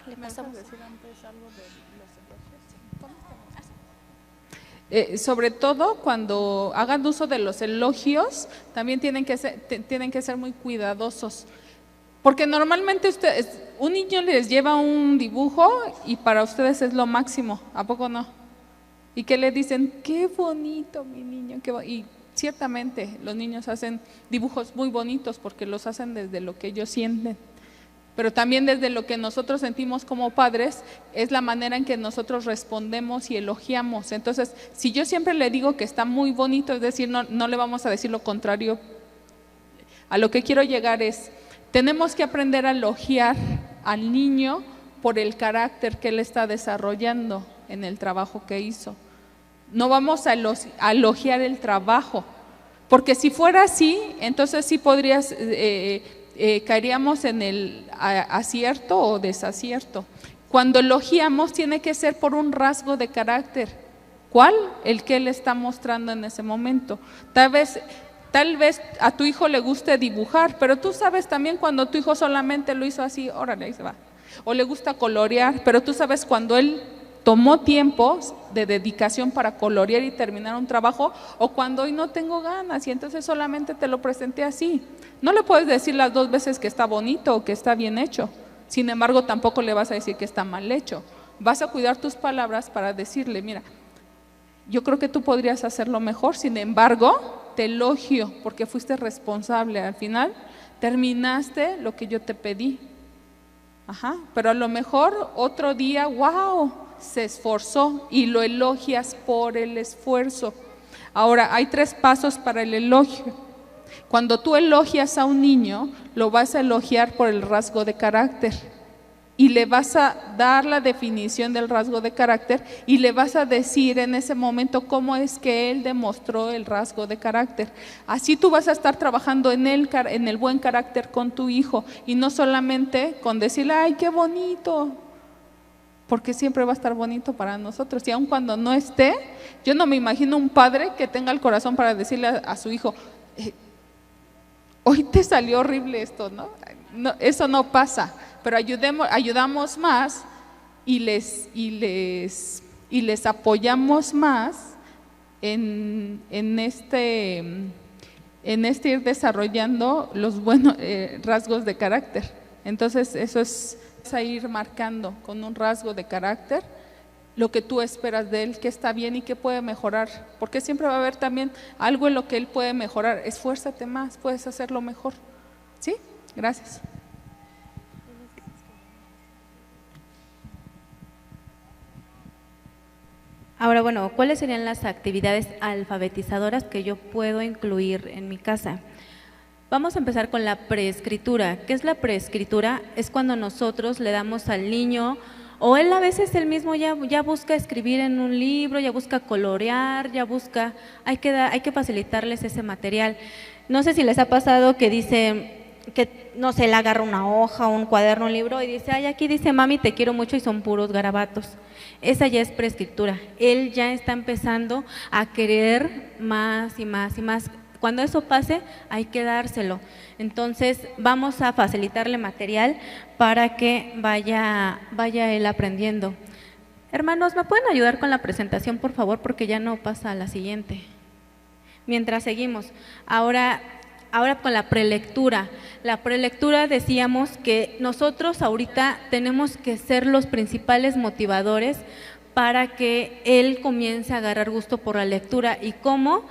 ¿Le pasamos? ¿Decir antes algo de los elogios? Sobre todo cuando hagan uso de los elogios, también tienen que ser muy cuidadosos. Porque normalmente un niño les lleva un dibujo y para ustedes es lo máximo, ¿a poco no? Y que le dicen, qué bonito mi niño, y ciertamente los niños hacen dibujos muy bonitos porque los hacen desde lo que ellos sienten, pero también desde lo que nosotros sentimos como padres, es la manera en que nosotros respondemos y elogiamos. Entonces, si yo siempre le digo que está muy bonito, es decir, no le vamos a decir lo contrario. A lo que quiero llegar es, tenemos que aprender a elogiar al niño por el carácter que él está desarrollando en el trabajo que hizo. No vamos a elogiar el trabajo, porque si fuera así, entonces sí caeríamos en el acierto o desacierto. Cuando elogiamos tiene que ser por un rasgo de carácter. ¿Cuál? El que él está mostrando en ese momento. Tal vez a tu hijo le guste dibujar, pero tú sabes también cuando tu hijo solamente lo hizo así, órale, ahí se va. O le gusta colorear, pero tú sabes cuando él tomó tiempo de dedicación para colorear y terminar un trabajo, o cuando hoy no tengo ganas y entonces solamente te lo presenté así. No le puedes decir las 2 veces que está bonito o que está bien hecho, sin embargo tampoco le vas a decir que está mal hecho. Vas a cuidar tus palabras para decirle, mira, yo creo que tú podrías hacerlo mejor, sin embargo te elogio porque fuiste responsable, al final terminaste lo que yo te pedí. Pero a lo mejor otro día, wow, se esforzó y lo elogias por el esfuerzo. Ahora, hay 3 pasos para el elogio. Cuando tú elogias a un niño, lo vas a elogiar por el rasgo de carácter y le vas a dar la definición del rasgo de carácter y le vas a decir en ese momento cómo es que él demostró el rasgo de carácter. Así tú vas a estar trabajando en el buen carácter con tu hijo y no solamente con decirle, ay, qué bonito, porque siempre va a estar bonito para nosotros. Y aun cuando no esté, yo no me imagino un padre que tenga el corazón para decirle a su hijo, hoy te salió horrible esto, ¿no? No, eso no pasa. Pero ayudamos más y les apoyamos más en ir desarrollando los buenos rasgos de carácter. Entonces eso es a ir marcando con un rasgo de carácter lo que tú esperas de él, qué está bien y qué puede mejorar, porque siempre va a haber también algo en lo que él puede mejorar. Esfuérzate más, puedes hacerlo mejor. ¿Sí? Gracias. Ahora, bueno, ¿cuáles serían las actividades alfabetizadoras que yo puedo incluir en mi casa? Vamos a empezar con la preescritura. ¿Qué es la preescritura? Es cuando nosotros le damos al niño, o él a veces él mismo ya busca escribir en un libro, ya busca colorear, ya busca, hay que facilitarles ese material. No sé si les ha pasado que dice, que no sé, él agarra una hoja, un cuaderno, un libro y dice, ay, aquí dice mami te quiero mucho y son puros garabatos. Esa ya es preescritura. Él ya está empezando a querer más y más y más. Cuando eso pase, hay que dárselo. Entonces, vamos a facilitarle material para que vaya él aprendiendo. Hermanos, ¿me pueden ayudar con la presentación, por favor? Porque ya no pasa a la siguiente. Mientras seguimos. Ahora con la prelectura. La prelectura decíamos que nosotros ahorita tenemos que ser los principales motivadores para que él comience a agarrar gusto por la lectura. ¿Y cómo?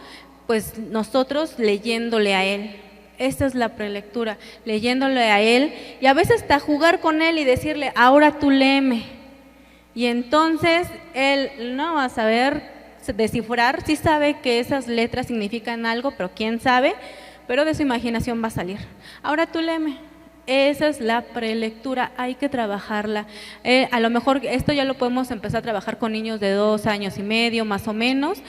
Pues nosotros leyéndole a él. Esta es la prelectura, leyéndole a él y a veces hasta jugar con él y decirle, ahora tú léeme. Y entonces él no va a saber descifrar, sí sabe que esas letras significan algo, pero quién sabe, pero de su imaginación va a salir. Ahora tú léeme. Esa es la prelectura, hay que trabajarla. A lo mejor esto ya lo podemos empezar a trabajar con niños de 2 años y medio, más o menos,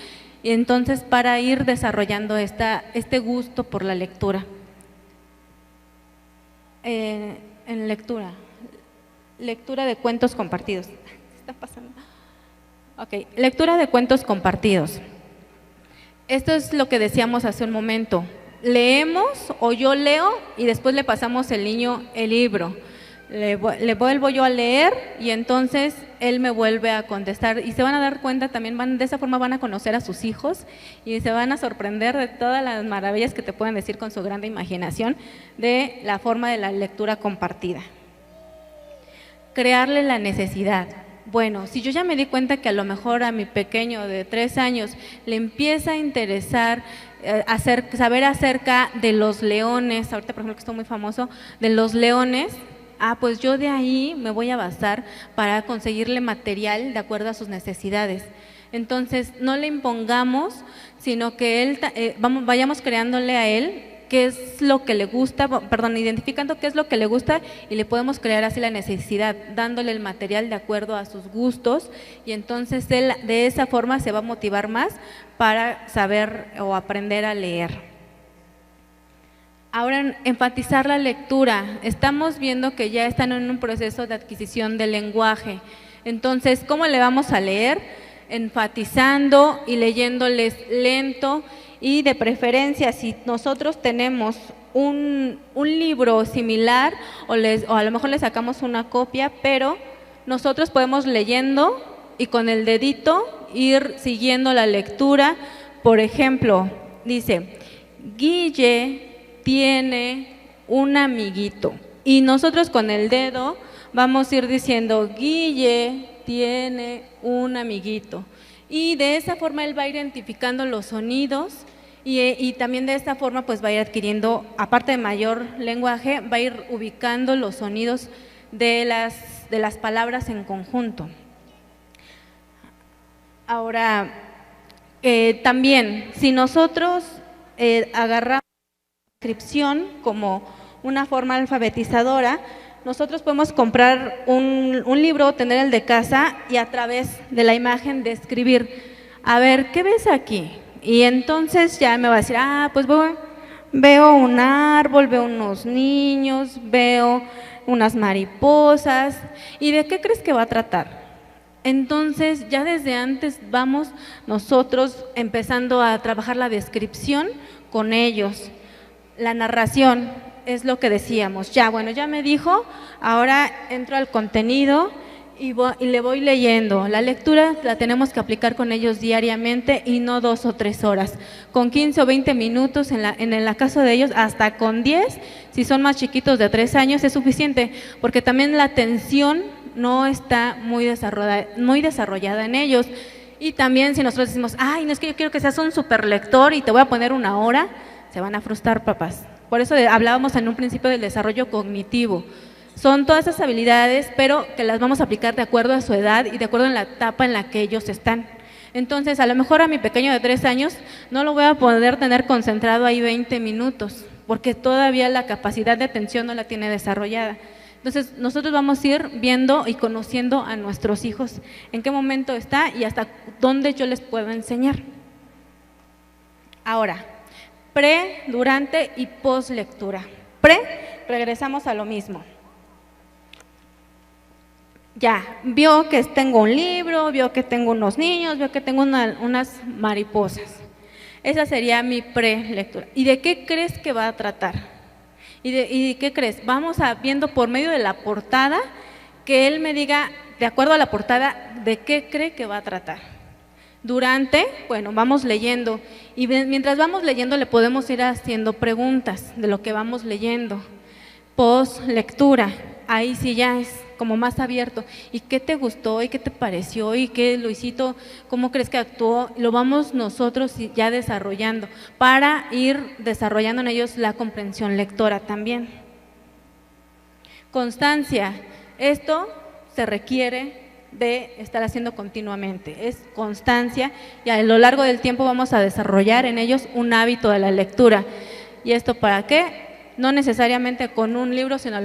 y entonces para ir desarrollando este gusto por la lectura. En lectura de cuentos compartidos. ¿Qué está pasando? Ok, lectura de cuentos compartidos. Esto es lo que decíamos hace un momento. Leemos o yo leo y después le pasamos al niño el libro. Le vuelvo yo a leer y entonces él me vuelve a contestar y se van a dar cuenta también, de esa forma van a conocer a sus hijos y se van a sorprender de todas las maravillas que te pueden decir con su grande imaginación de la forma de la lectura compartida. Crearle la necesidad. Bueno, si yo ya me di cuenta que a lo mejor a mi pequeño de 3 años le empieza a interesar saber acerca de los leones, ahorita por ejemplo que está muy famoso, de los leones, pues yo de ahí me voy a basar para conseguirle material de acuerdo a sus necesidades. Entonces, no le impongamos, sino que vayamos creándole a él qué es lo que le gusta, identificando qué es lo que le gusta y le podemos crear así la necesidad, dándole el material de acuerdo a sus gustos y entonces él de esa forma se va a motivar más para saber o aprender a leer. Ahora, enfatizar la lectura. Estamos viendo que ya están en un proceso de adquisición del lenguaje. Entonces, ¿cómo le vamos a leer? Enfatizando y leyéndoles lento y de preferencia, si nosotros tenemos un libro similar o a lo mejor le sacamos una copia, pero nosotros podemos leyendo y con el dedito ir siguiendo la lectura. Por ejemplo, dice, Guille tiene un amiguito y nosotros con el dedo vamos a ir diciendo Guille tiene un amiguito y de esa forma él va identificando los sonidos y también de esta forma pues va a ir adquiriendo, aparte de mayor lenguaje, va a ir ubicando los sonidos de las palabras en conjunto. Ahora, también si nosotros agarramos inscripción como una forma alfabetizadora, nosotros podemos comprar un libro, tener el de casa y a través de la imagen describir, a ver, ¿qué ves aquí? Y entonces ya me va a decir, pues veo un árbol, veo unos niños, veo unas mariposas, ¿y de qué crees que va a tratar? Entonces ya desde antes vamos nosotros empezando a trabajar la descripción con ellos. La narración es lo que decíamos, ya me dijo, ahora entro al contenido y le voy leyendo. La lectura la tenemos que aplicar con ellos diariamente y no 2 o 3 horas, con 15 o 20 minutos, en el caso de ellos hasta con 10, si son más chiquitos de 3 años es suficiente, porque también la atención no está muy desarrollada en ellos. Y también si nosotros decimos, ay, no es que yo quiero que seas un super lector y te voy a poner 1 hora, se van a frustrar, papás. Por eso hablábamos en un principio del desarrollo cognitivo. Son todas esas habilidades, pero que las vamos a aplicar de acuerdo a su edad y de acuerdo en la etapa en la que ellos están. Entonces, a lo mejor a mi pequeño de 3 años no lo voy a poder tener concentrado ahí 20 minutos, porque todavía la capacidad de atención no la tiene desarrollada. Entonces, nosotros vamos a ir viendo y conociendo a nuestros hijos, en qué momento está y hasta dónde yo les puedo enseñar. Ahora, pre, durante y post lectura. Pre, regresamos a lo mismo. Ya, vio que tengo un libro, vio que tengo unos niños, vio que tengo unas mariposas. Esa sería mi pre-lectura. ¿Y de qué crees que va a tratar? ¿Y qué crees? Vamos viendo por medio de la portada, que él me diga, de acuerdo a la portada, de qué cree que va a tratar. Durante, bueno, vamos leyendo. Y mientras vamos leyendo le podemos ir haciendo preguntas de lo que vamos leyendo. Post-lectura, ahí sí ya es como más abierto. ¿Y qué te gustó? ¿Y qué te pareció? ¿Y qué, Luisito, cómo crees que actuó? Lo vamos nosotros ya desarrollando para ir desarrollando en ellos la comprensión lectora también. Constancia, esto se requiere de estar haciendo continuamente, es constancia y a lo largo del tiempo vamos a desarrollar en ellos un hábito de la lectura. ¿Y esto para qué? No necesariamente con un libro, sino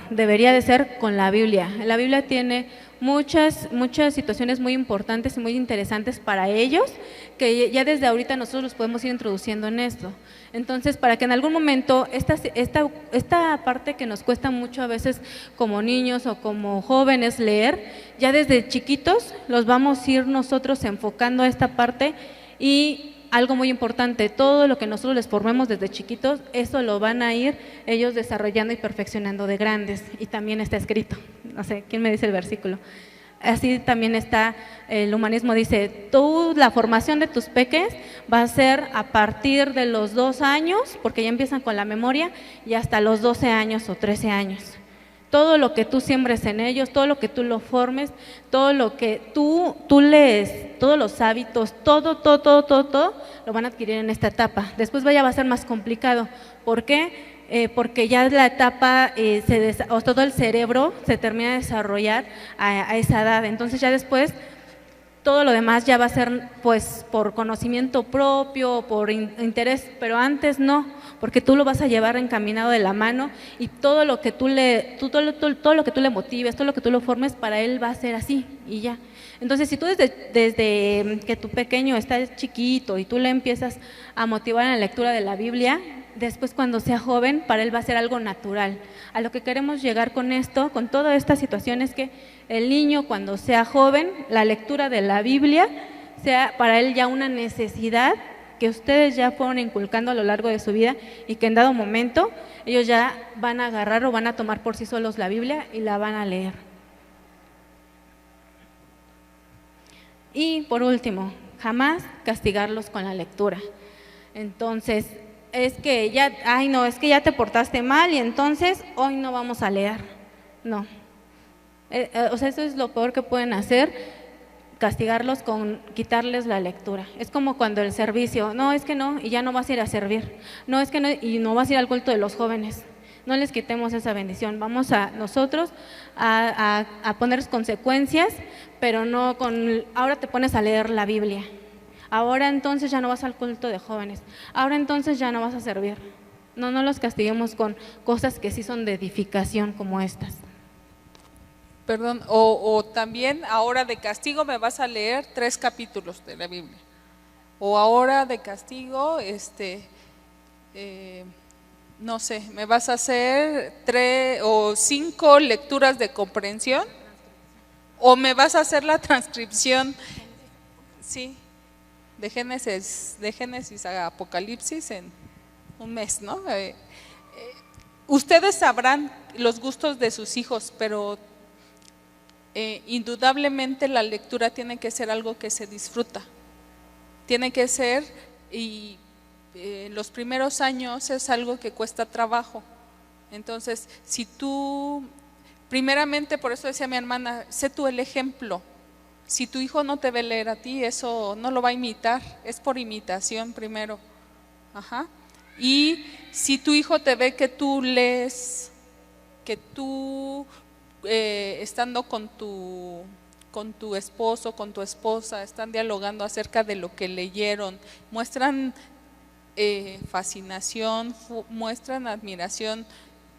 debería de ser con la Biblia. La Biblia tiene muchas situaciones muy importantes y muy interesantes para ellos, que ya desde ahorita nosotros los podemos ir introduciendo en esto. Entonces, para que en algún momento esta parte que nos cuesta mucho a veces como niños o como jóvenes leer, ya desde chiquitos los vamos a ir nosotros enfocando a esta parte. Y algo muy importante, todo lo que nosotros les formemos desde chiquitos, eso lo van a ir ellos desarrollando y perfeccionando de grandes. Y también está escrito, no sé, ¿quién me dice el versículo? Así también está, el humanismo dice, la formación de tus peques va a ser a partir de los 2 años, porque ya empiezan con la memoria, y hasta los 12 años o 13 años. Todo lo que tú siembres en ellos, todo lo que tú lo formes, todo lo que tú lees, todos los hábitos, todo lo van a adquirir en esta etapa. Después va a ser más complicado. ¿Por qué? Porque ya la etapa, todo el cerebro se termina de desarrollar a esa edad. Entonces ya después todo lo demás ya va a ser pues por conocimiento propio, por interés, pero antes no, porque tú lo vas a llevar encaminado de la mano y todo lo que tú le motives, todo lo que tú lo formes, para él va a ser así y ya. Entonces, si tú desde que tu pequeño está chiquito y tú le empiezas a motivar en la lectura de la Biblia, después cuando sea joven, para él va a ser algo natural. A lo que queremos llegar con esto, con toda esta situación, es que el niño cuando sea joven, la lectura de la Biblia sea para él ya una necesidad que ustedes ya fueron inculcando a lo largo de su vida y que en dado momento ellos ya van a agarrar o van a tomar por sí solos la Biblia y la van a leer. Y por último, jamás castigarlos con la lectura. Entonces, es que ya te portaste mal y entonces hoy no vamos a leer. No. Eso es lo peor que pueden hacer, castigarlos con quitarles la lectura. Es como cuando el servicio, no, es que no, y ya no vas a ir a servir. No, es que no, y no vas a ir al culto de los jóvenes. No les quitemos esa bendición. Vamos a nosotros a poner consecuencias, pero no ahora te pones a leer la Biblia. Ahora entonces ya no vas al culto de jóvenes. Ahora entonces ya no vas a servir. No los castiguemos con cosas que sí son de edificación como estas. Perdón, o también ahora de castigo me vas a leer 3 capítulos de la Biblia. O ahora de castigo, no sé, me vas a hacer 3 o 5 lecturas de comprensión, o me vas a hacer la transcripción, sí, de Génesis a Apocalipsis en un mes, ¿no? Ustedes sabrán los gustos de sus hijos, pero indudablemente la lectura tiene que ser algo que se disfruta, tiene que ser, y los primeros años es algo que cuesta trabajo. Entonces, si tú Primeramente, por eso decía mi hermana, sé tú el ejemplo. Si tu hijo no te ve leer a ti, eso no lo va a imitar, es por imitación primero. Ajá. Y si tu hijo te ve que tú lees, que tú estando con tu esposo, con tu esposa, están dialogando acerca de lo que leyeron, muestran fascinación, muestran admiración,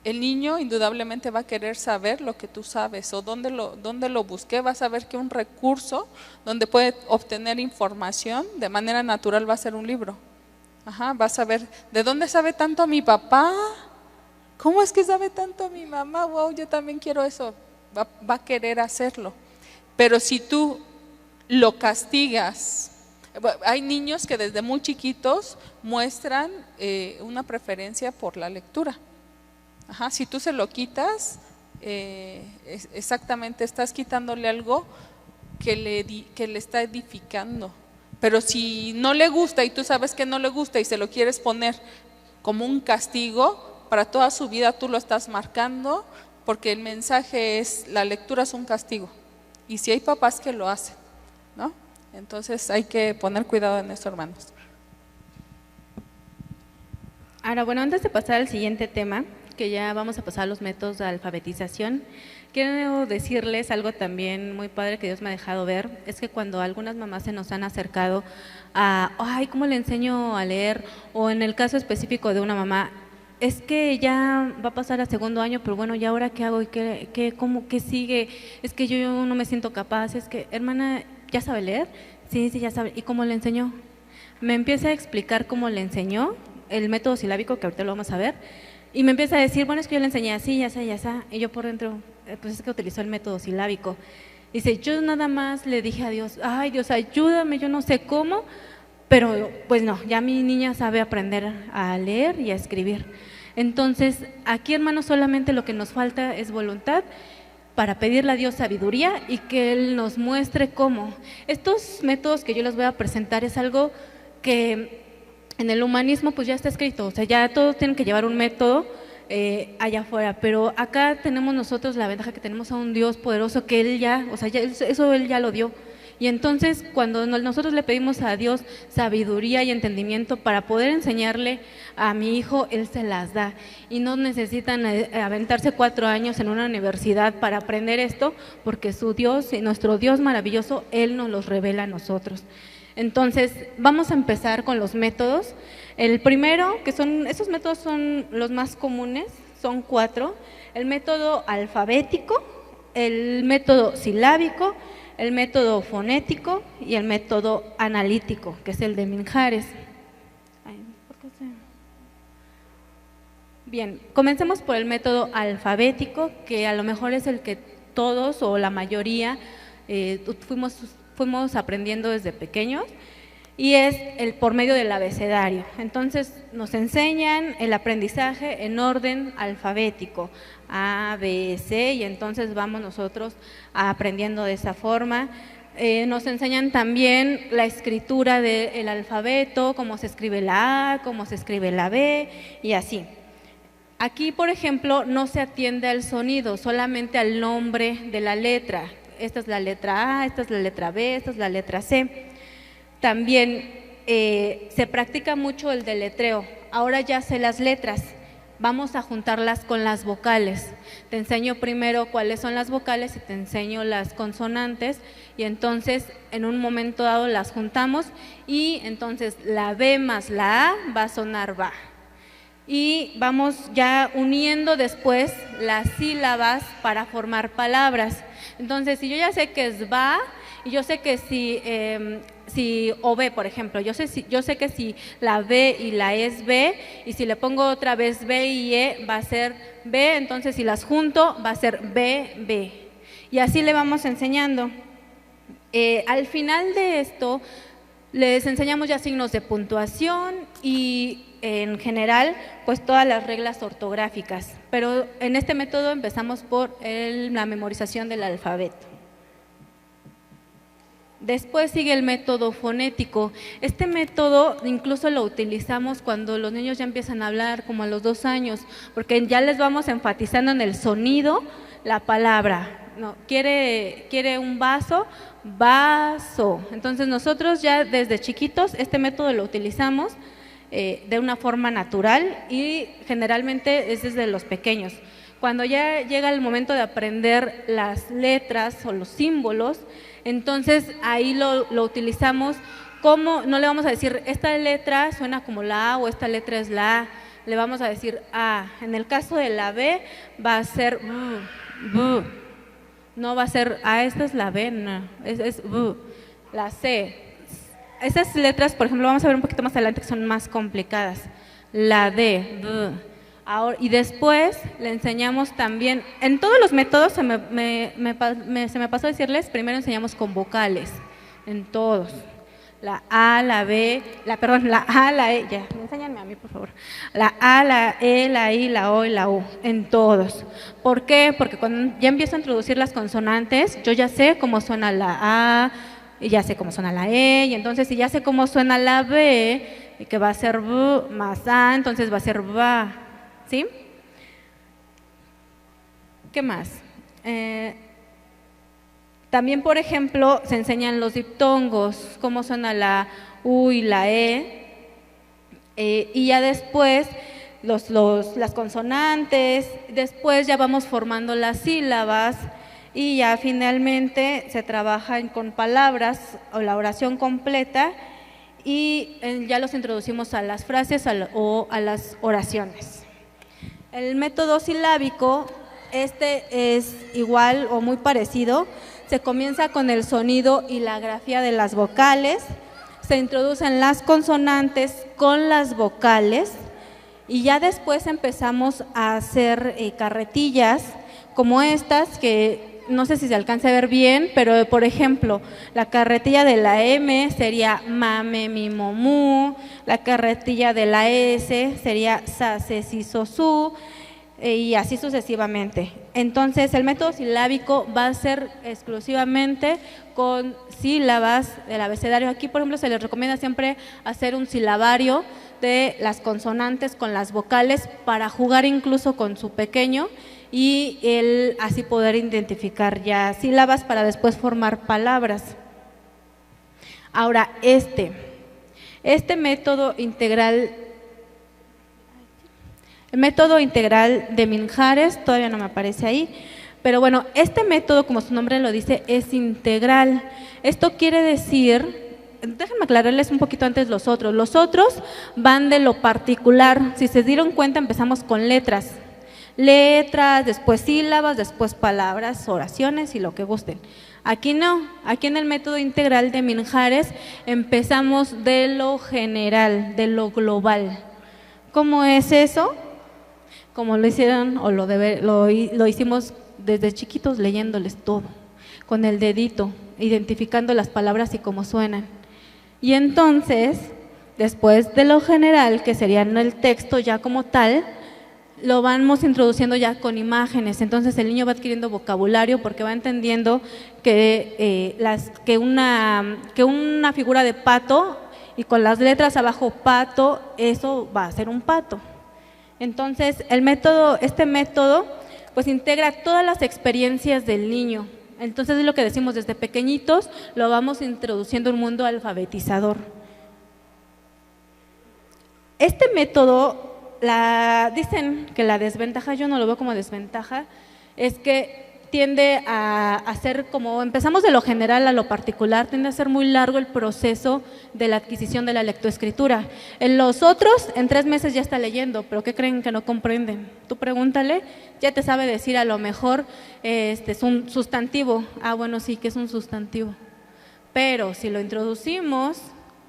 el niño indudablemente va a querer saber lo que tú sabes o dónde lo busqué. Vas a ver que un recurso donde puede obtener información de manera natural va a ser un libro. Ajá, vas a ver, ¿de dónde sabe tanto mi papá? ¿Cómo es que sabe tanto mi mamá? Wow, yo también quiero eso. Va a querer hacerlo. Pero si tú lo castigas, hay niños que desde muy chiquitos muestran una preferencia por la lectura. Ajá, si tú se lo quitas, exactamente estás quitándole algo que le está edificando. Pero si no le gusta y tú sabes que no le gusta y se lo quieres poner como un castigo, para toda su vida tú lo estás marcando, porque el mensaje es, la lectura es un castigo. Y si hay papás que lo hacen, ¿no? Entonces hay que poner cuidado en esto, hermanos. Ahora, bueno, antes de pasar al siguiente tema, que ya vamos a pasar a los métodos de alfabetización, quiero decirles algo también muy padre que Dios me ha dejado ver, es que cuando algunas mamás se nos han acercado a, ay, ¿cómo le enseño a leer? O en el caso específico de una mamá, es que ya va a pasar a segundo año, pero bueno, ¿y ahora qué hago? ¿Y qué sigue? Es que yo no me siento capaz, es que, hermana, ¿ya sabe leer? Sí, ya sabe. ¿Y cómo le enseñó? Me empieza a explicar cómo le enseñó, el método silábico, que ahorita lo vamos a ver, y me empieza a decir, bueno, es que yo le enseñé así, ya está, y yo por dentro, pues es que utilizó el método silábico. Dice, yo nada más le dije a Dios, ay Dios, ayúdame, yo no sé cómo, pero pues no, ya mi niña sabe aprender a leer y a escribir. Entonces, aquí, hermanos, solamente lo que nos falta es voluntad para pedirle a Dios sabiduría y que Él nos muestre cómo. Estos métodos que yo les voy a presentar es algo que en el humanismo pues ya está escrito, o sea, ya todos tienen que llevar un método allá afuera, pero acá tenemos nosotros la ventaja que tenemos a un Dios poderoso que Él ya, o sea, eso Él ya lo dio. Y entonces cuando nosotros le pedimos a Dios sabiduría y entendimiento para poder enseñarle a mi hijo, Él se las da. Y no necesitan aventarse 4 años en una universidad para aprender esto, porque su Dios, nuestro Dios maravilloso, Él nos los revela a nosotros. Entonces, vamos a empezar con los métodos. El primero, esos métodos son los más comunes, son 4. El método alfabético, el método silábico, el método fonético y el método analítico, que es el de Mijares. Bien, comencemos por el método alfabético, que a lo mejor es el que todos o la mayoría fuimos aprendiendo desde pequeños, y es por medio del abecedario. Entonces nos enseñan el aprendizaje en orden alfabético, A, B, C, y entonces vamos nosotros aprendiendo de esa forma. Nos enseñan también la escritura del alfabeto, cómo se escribe la A, cómo se escribe la B, y así. Aquí, por ejemplo, no se atiende al sonido, solamente al nombre de la letra. Esta es la letra A, esta es la letra B, esta es la letra C. También se practica mucho el deletreo. Ahora ya sé las letras, vamos a juntarlas con las vocales. Te enseño primero cuáles son las vocales y te enseño las consonantes, y entonces en un momento dado las juntamos y entonces la B más la A va a sonar ba. Y vamos ya uniendo después las sílabas para formar palabras. Entonces, si yo ya sé que es ba, y yo sé que si o B, por ejemplo, yo sé que si la B y la E es B, y si le pongo otra vez B y E va a ser B, entonces si las junto va a ser B, B. Y así le vamos enseñando. Al final de esto les enseñamos ya signos de puntuación y en general pues todas las reglas ortográficas, pero en este método empezamos por la memorización del alfabeto. Después sigue el método fonético. Este método incluso lo utilizamos cuando los niños ya empiezan a hablar, como a los 2 años, porque ya les vamos enfatizando en el sonido la palabra. No, quiere un vaso, vaso. Entonces nosotros ya desde chiquitos este método lo utilizamos de una forma natural y generalmente es desde los pequeños. Cuando ya llega el momento de aprender las letras o los símbolos, entonces ahí lo utilizamos como, no le vamos a decir esta letra suena como la A o esta letra es la A, le vamos a decir A. En el caso de la B va a ser B. No va a ser, esta es la B, no, es B. La C. Esas letras, por ejemplo, vamos a ver un poquito más adelante que son más complicadas. La D, B. Ahora, y después le enseñamos también, en todos los métodos se me pasó a decirles, primero enseñamos con vocales, en todos. La A, la B, la A, la E, ya, enséñame a mí por favor. La A, la E, la I, la O y la U, en todos. ¿Por qué? Porque cuando ya empiezo a introducir las consonantes, yo ya sé cómo suena la A, y ya sé cómo suena la E, y entonces si ya sé cómo suena la B, que va a ser B más A, entonces va a ser BA, ¿sí? ¿Qué más? También, por ejemplo, se enseñan los diptongos, cómo suena la U y la E, y ya después las consonantes, después ya vamos formando las sílabas y ya finalmente se trabajan con palabras o la oración completa y ya los introducimos a las frases o a las oraciones. El método silábico, este es igual o muy parecido. Se comienza con el sonido y la grafía de las vocales, se introducen las consonantes con las vocales y ya después empezamos a hacer carretillas como estas que no sé si se alcanza a ver bien, pero por ejemplo, la carretilla de la M sería mame, mi, mo, mu, la carretilla de la S sería sa, se, si, so, su, y así sucesivamente. Entonces el método silábico va a ser exclusivamente con sílabas del abecedario. Aquí por ejemplo se les recomienda siempre hacer un silabario de las consonantes con las vocales para jugar incluso con su pequeño y él así poder identificar ya sílabas para después formar palabras. Ahora este método integral, el método integral de Mijares, todavía no me aparece ahí, pero bueno, este método, como su nombre lo dice, es integral. Esto quiere decir, déjenme aclararles un poquito antes los otros. Los otros van de lo particular. Si se dieron cuenta, empezamos con letras, después sílabas, después palabras, oraciones y lo que gusten. Aquí no, aquí en el método integral de Mijares empezamos de lo general, de lo global. ¿Cómo es eso? Como lo hicieron o lo hicimos desde chiquitos leyéndoles todo, con el dedito, identificando las palabras y cómo suenan. Y entonces, después de lo general, que sería el texto ya como tal, lo vamos introduciendo ya con imágenes. Entonces el niño va adquiriendo vocabulario porque va entendiendo que una figura de pato y con las letras abajo pato, eso va a ser un pato. Entonces este método pues integra todas las experiencias del niño. Entonces es lo que decimos, desde pequeñitos lo vamos introduciendo en un mundo alfabetizador. Este método, dicen que la desventaja, yo no lo veo como desventaja, es que tiende a hacer como, empezamos de lo general a lo particular, tiende a ser muy largo el proceso de la adquisición de la lectoescritura. En los otros, en 3 meses ya está leyendo, pero ¿qué creen que no comprenden? Tú pregúntale, ya te sabe decir a lo mejor es un sustantivo. Bueno, sí, que es un sustantivo. Pero si lo introducimos,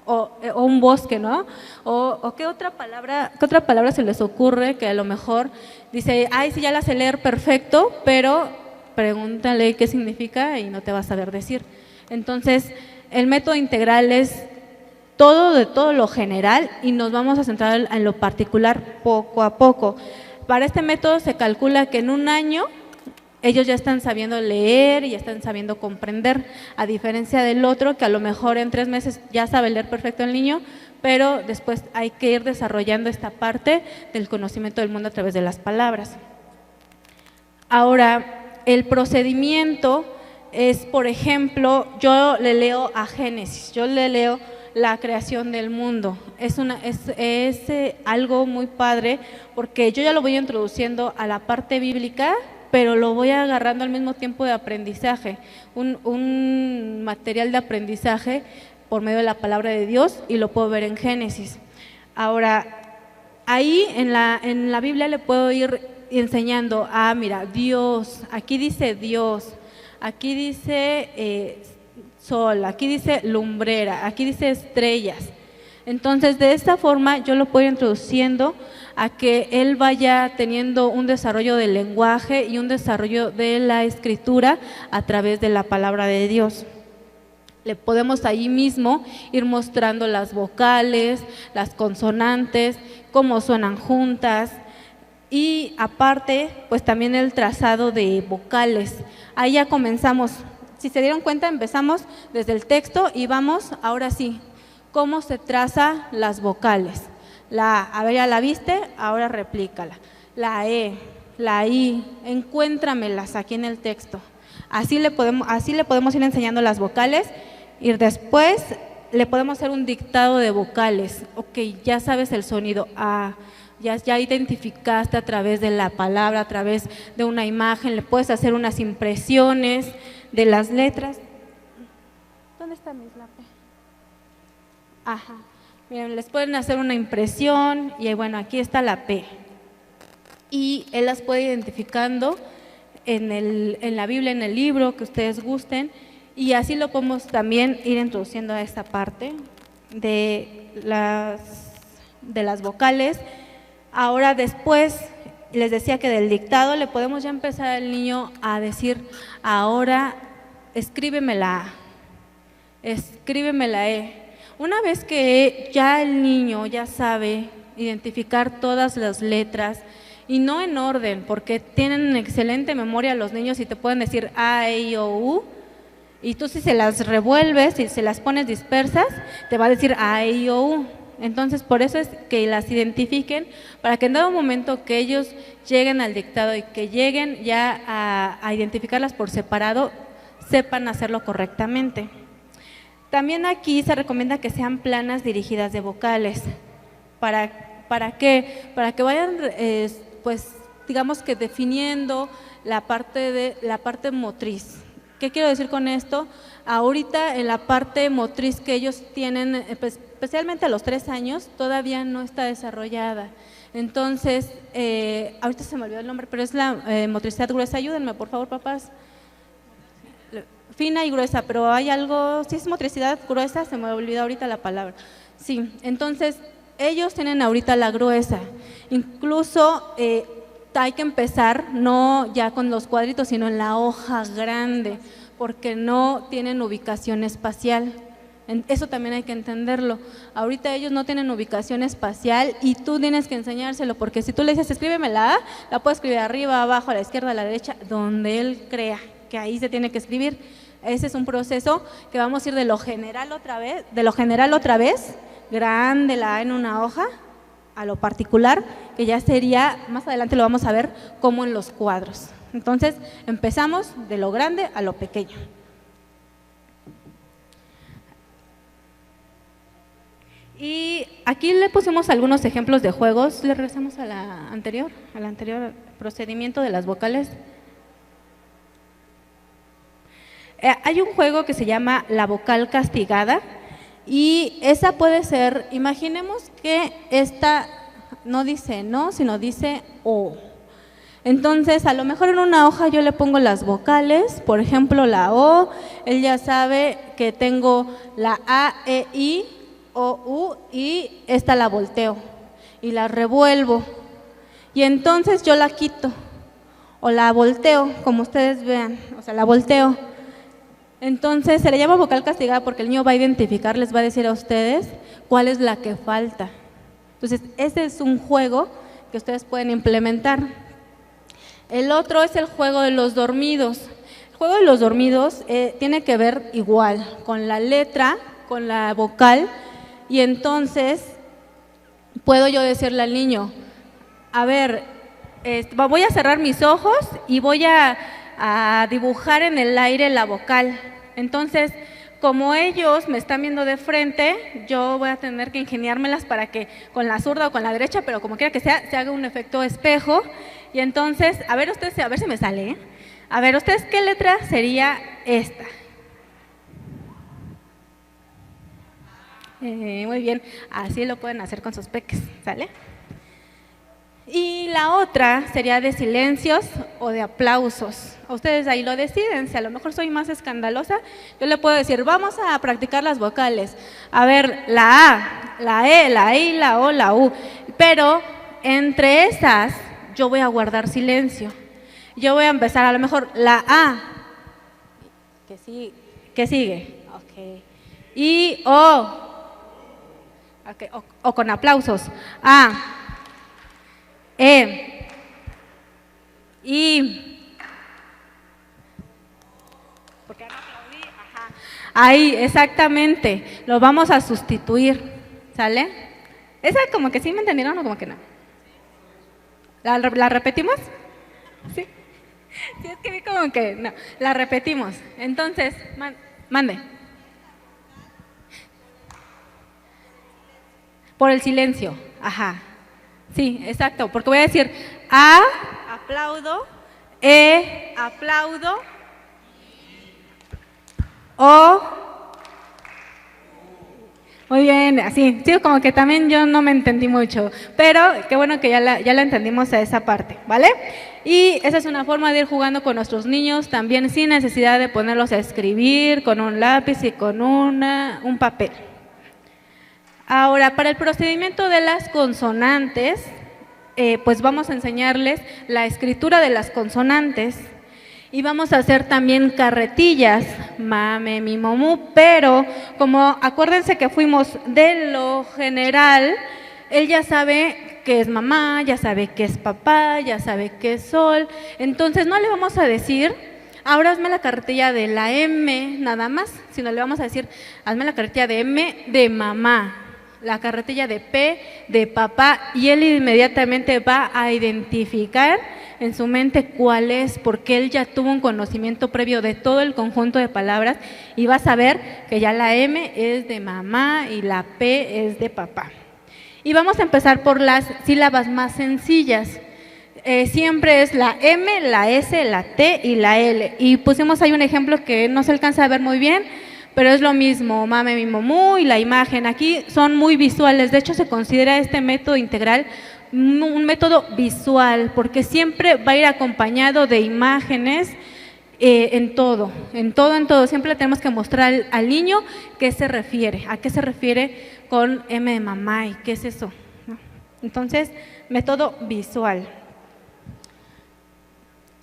o un bosque, ¿no? O ¿qué otra palabra se les ocurre que a lo mejor dice, sí, ya la sé leer perfecto, pero pregúntale qué significa y no te va a saber decir. Entonces, el método integral es de todo lo general y nos vamos a centrar en lo particular poco a poco. Para este método se calcula que en 1 año ellos ya están sabiendo leer y ya están sabiendo comprender, a diferencia del otro que a lo mejor en 3 meses ya sabe leer perfecto el niño, pero después hay que ir desarrollando esta parte del conocimiento del mundo a través de las palabras. Ahora, el procedimiento es, por ejemplo, yo le leo a Génesis, yo le leo la creación del mundo. Es algo muy padre porque yo ya lo voy introduciendo a la parte bíblica, pero lo voy agarrando al mismo tiempo de aprendizaje, un material de aprendizaje por medio de la palabra de Dios, y lo puedo ver en Génesis. Ahora, ahí en la Biblia le puedo ir enseñando, mira, Dios, aquí dice Dios, aquí dice sol, aquí dice lumbrera, aquí dice estrellas. Entonces, de esta forma yo lo puedo ir introduciendo a que él vaya teniendo un desarrollo del lenguaje y un desarrollo de la escritura a través de la palabra de Dios. Le podemos ahí mismo ir mostrando las vocales, las consonantes, cómo suenan juntas, y aparte, pues también el trazado de vocales. Ahí ya comenzamos. Si se dieron cuenta, empezamos desde el texto y vamos, ahora sí, cómo se traza las vocales. A ver, ya la viste, ahora replícala. La E, la I, encuéntramelas aquí en el texto. Así le podemos ir enseñando las vocales, y después le podemos hacer un dictado de vocales. Ok, ya sabes el sonido A, ya identificaste a través de la palabra, a través de una imagen, le puedes hacer unas impresiones de las letras. ¿Dónde está mi lápiz? Ajá, miren, les pueden hacer una impresión y bueno, aquí está la P. Y él las puede identificando en la Biblia, en el libro que ustedes gusten, y así lo podemos también ir introduciendo a esta parte de las vocales. Ahora después, les decía que del dictado le podemos ya empezar al niño a decir, ahora escríbeme la A, escríbeme la E. Una vez que ya el niño ya sabe identificar todas las letras, y no en orden, porque tienen excelente memoria los niños y te pueden decir A, E, I, O, U, y tú si se las revuelves, si se las pones dispersas, te va a decir A, E, I, O, U. Entonces, por eso es que las identifiquen, para que en dado momento que ellos lleguen al dictado y que lleguen ya a identificarlas por separado, sepan hacerlo correctamente. También aquí se recomienda que sean planas dirigidas de vocales. ¿Para qué? Para que vayan, pues, digamos que definiendo la parte motriz. ¿Qué quiero decir con esto? Ahorita en la parte motriz que ellos tienen, pues, especialmente a los 3 años, todavía no está desarrollada. Entonces, ahorita se me olvidó el nombre, pero es la motricidad gruesa. Ayúdenme, por favor, papás. Fina y gruesa, pero hay algo, si es motricidad gruesa, se me olvidó ahorita la palabra. Sí, entonces ellos tienen ahorita la gruesa. Incluso hay que empezar no ya con los cuadritos, sino en la hoja grande, porque no tienen ubicación espacial. Eso también hay que entenderlo. Ahorita ellos no tienen ubicación espacial y tú tienes que enseñárselo, porque si tú le dices escríbeme la A, la puedes escribir arriba, abajo, a la izquierda, a la derecha, donde él crea que ahí se tiene que escribir. Ese es un proceso que vamos a ir de lo general otra vez, grande la A en una hoja, a lo particular, que ya sería, más adelante lo vamos a ver, como en los cuadros. Entonces, empezamos de lo grande a lo pequeño. Y aquí le pusimos algunos ejemplos de juegos. Le regresamos al anterior procedimiento de las vocales. Hay un juego que se llama la vocal castigada, y esa puede ser, imaginemos que esta no dice no, sino dice o. Entonces, a lo mejor en una hoja yo le pongo las vocales, por ejemplo la O, él ya sabe que tengo la A, E, I, O, U, y esta la volteo y la revuelvo, y entonces yo la quito o la volteo, como ustedes vean, o sea, la volteo. Entonces se le llama vocal castigada porque el niño va a identificar, les va a decir a ustedes cuál es la que falta. Entonces ese es un juego que ustedes pueden implementar. El otro es el juego de los dormidos. El juego de los dormidos tiene que ver igual con la letra, con la vocal, y entonces puedo yo decirle al niño, a ver, voy a cerrar mis ojos y voy a a dibujar en el aire la vocal. Entonces, como ellos me están viendo de frente, yo voy a tener que ingeniármelas para que con la zurda o con la derecha, pero como quiera que sea, se haga un efecto espejo. Y entonces, a ver ustedes, a ver si me sale, ¿eh? A ver, ¿ustedes qué letra sería esta? Muy bien, así lo pueden hacer con sus peques, ¿sale? Y la otra sería de silencios o de aplausos. Ustedes ahí lo deciden, si a lo mejor soy más escandalosa, yo le puedo decir, vamos a practicar las vocales. A ver, la A, la E, la I, la O, la U. Pero entre esas yo voy a guardar silencio. Yo voy a empezar a lo mejor la A. ¿Qué sigue? Ok. I, O. Okay. O con aplausos. A, E, I. ¿Por qué no aplaudí? Ajá. Ahí, exactamente. Lo vamos a sustituir. ¿Sale? ¿Esa como que sí me entendieron o como que no? ¿La repetimos? Sí. Sí, es que vi como que no. La repetimos. Entonces, mande. Por el silencio, ajá. Sí, exacto, porque voy a decir A, aplaudo, E, aplaudo, O. Muy bien, así, sí, como que también yo no me entendí mucho, pero qué bueno que ya la entendimos a esa parte, ¿vale? Y esa es una forma de ir jugando con nuestros niños, también sin necesidad de ponerlos a escribir con un lápiz y con un papel. Ahora, para el procedimiento de las consonantes, pues vamos a enseñarles la escritura de las consonantes y vamos a hacer también carretillas, mame, mi, momú, pero como acuérdense que fuimos de lo general, él ya sabe que es mamá, ya sabe que es papá, ya sabe que es sol, entonces no le vamos a decir, ahora hazme la carretilla de la M nada más, sino le vamos a decir, hazme la carretilla de M de mamá, la carretilla de P de papá, y él inmediatamente va a identificar en su mente cuál es, porque él ya tuvo un conocimiento previo de todo el conjunto de palabras y va a saber que ya la M es de mamá y la P es de papá. Y vamos a empezar por las sílabas más sencillas. Siempre es la M, la S, la T y la L. Y pusimos ahí un ejemplo que no se alcanza a ver muy bien, pero es lo mismo, mame, mi, momú y la imagen. Aquí son muy visuales, de hecho se considera este método integral un método visual, porque siempre va a ir acompañado de imágenes en todo. Siempre le tenemos que mostrar al niño qué se refiere, a qué se refiere con M de mamá y qué es eso, ¿no? Entonces, método visual.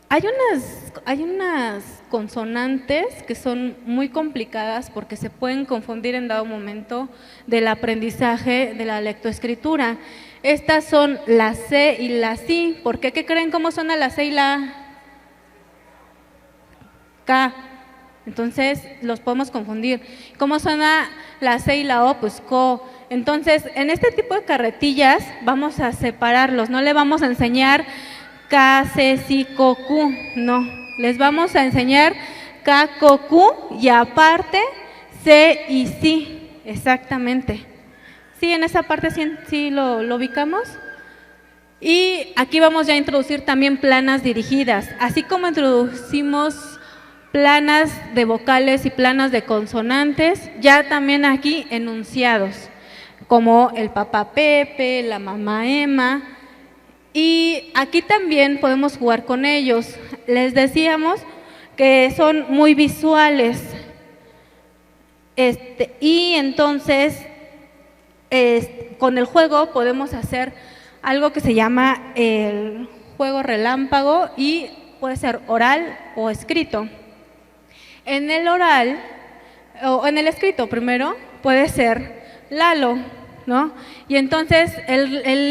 Hay unas consonantes que son muy complicadas porque se pueden confundir en dado momento del aprendizaje de la lectoescritura. Estas son la C y la Si. ¿Por qué? ¿Qué creen cómo suena la C y la K? Entonces los podemos confundir. ¿Cómo suena la C y la O? Pues co. Entonces, en este tipo de carretillas vamos a separarlos, no le vamos a enseñar K, C, Si, Co, Q, no, les vamos a enseñar K, Co, Q y aparte C y Si, exactamente. Sí, en esa parte sí lo ubicamos. Y aquí vamos ya a introducir también planas dirigidas, así como introducimos planas de vocales y planas de consonantes, ya también aquí enunciados, como el papá Pepe, la mamá Emma. Y aquí también podemos jugar con ellos. Les decíamos que son muy visuales. Y entonces, con el juego podemos hacer algo que se llama el juego relámpago y puede ser oral o escrito. En el oral, o en el escrito primero, puede ser Lalo, ¿no? Y entonces,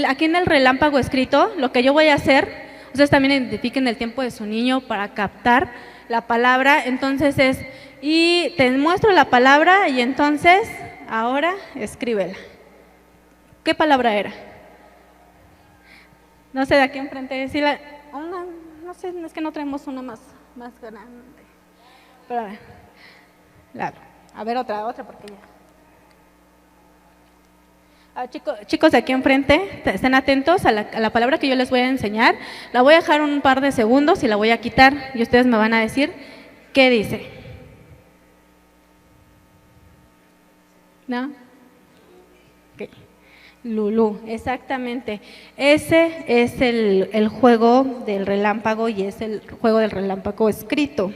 aquí en el relámpago escrito, lo que yo voy a hacer, ustedes también identifiquen el tiempo de su niño para captar la palabra, entonces y te muestro la palabra y entonces, ahora escríbela. ¿Qué palabra era? No sé, de aquí enfrente, no sé, es que no traemos una más más grande. Pero a ver otra porque ya. Chicos de aquí enfrente, estén atentos a la palabra que yo les voy a enseñar. La voy a dejar un par de segundos y la voy a quitar y ustedes me van a decir qué dice. ¿No? Okay. Lulú, exactamente. Ese es el juego del relámpago y es el juego del relámpago escrito.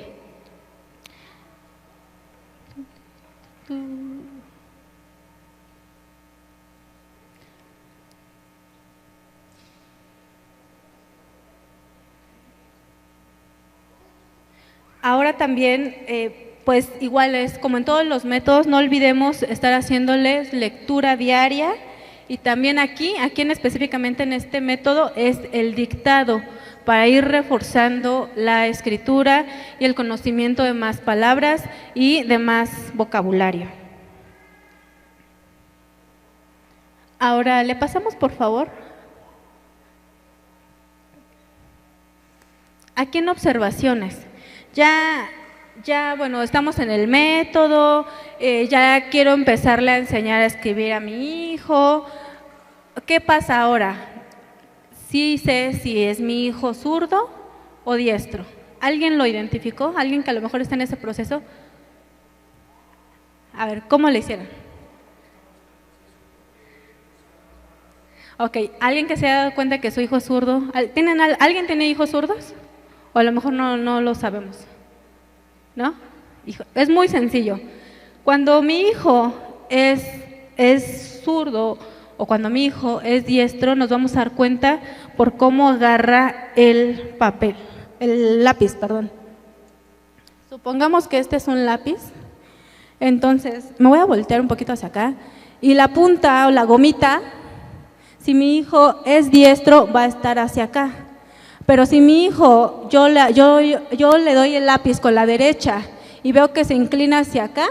Ahora también, pues igual es como en todos los métodos, no olvidemos estar haciéndoles lectura diaria y también aquí específicamente en este método es el dictado para ir reforzando la escritura y el conocimiento de más palabras y de más vocabulario. Ahora, ¿le pasamos por favor? Aquí en observaciones. Ya, bueno, estamos en el método, ya quiero empezarle a enseñar a escribir a mi hijo. ¿Qué pasa ahora? Sí sé si es mi hijo zurdo o diestro. ¿Alguien lo identificó? ¿Alguien que a lo mejor está en ese proceso? A ver, ¿cómo le hicieron? Ok, ¿alguien que se ha dado cuenta que su hijo es zurdo? ¿Alguien tiene hijos zurdos? O a lo mejor no lo sabemos, ¿no? Es muy sencillo. Cuando mi hijo es zurdo o cuando mi hijo es diestro, nos vamos a dar cuenta por cómo agarra el lápiz. Supongamos que este es un lápiz, entonces me voy a voltear un poquito hacia acá y la punta o la gomita, si mi hijo es diestro, va a estar hacia acá. Pero si mi hijo, yo le doy el lápiz con la derecha y veo que se inclina hacia acá,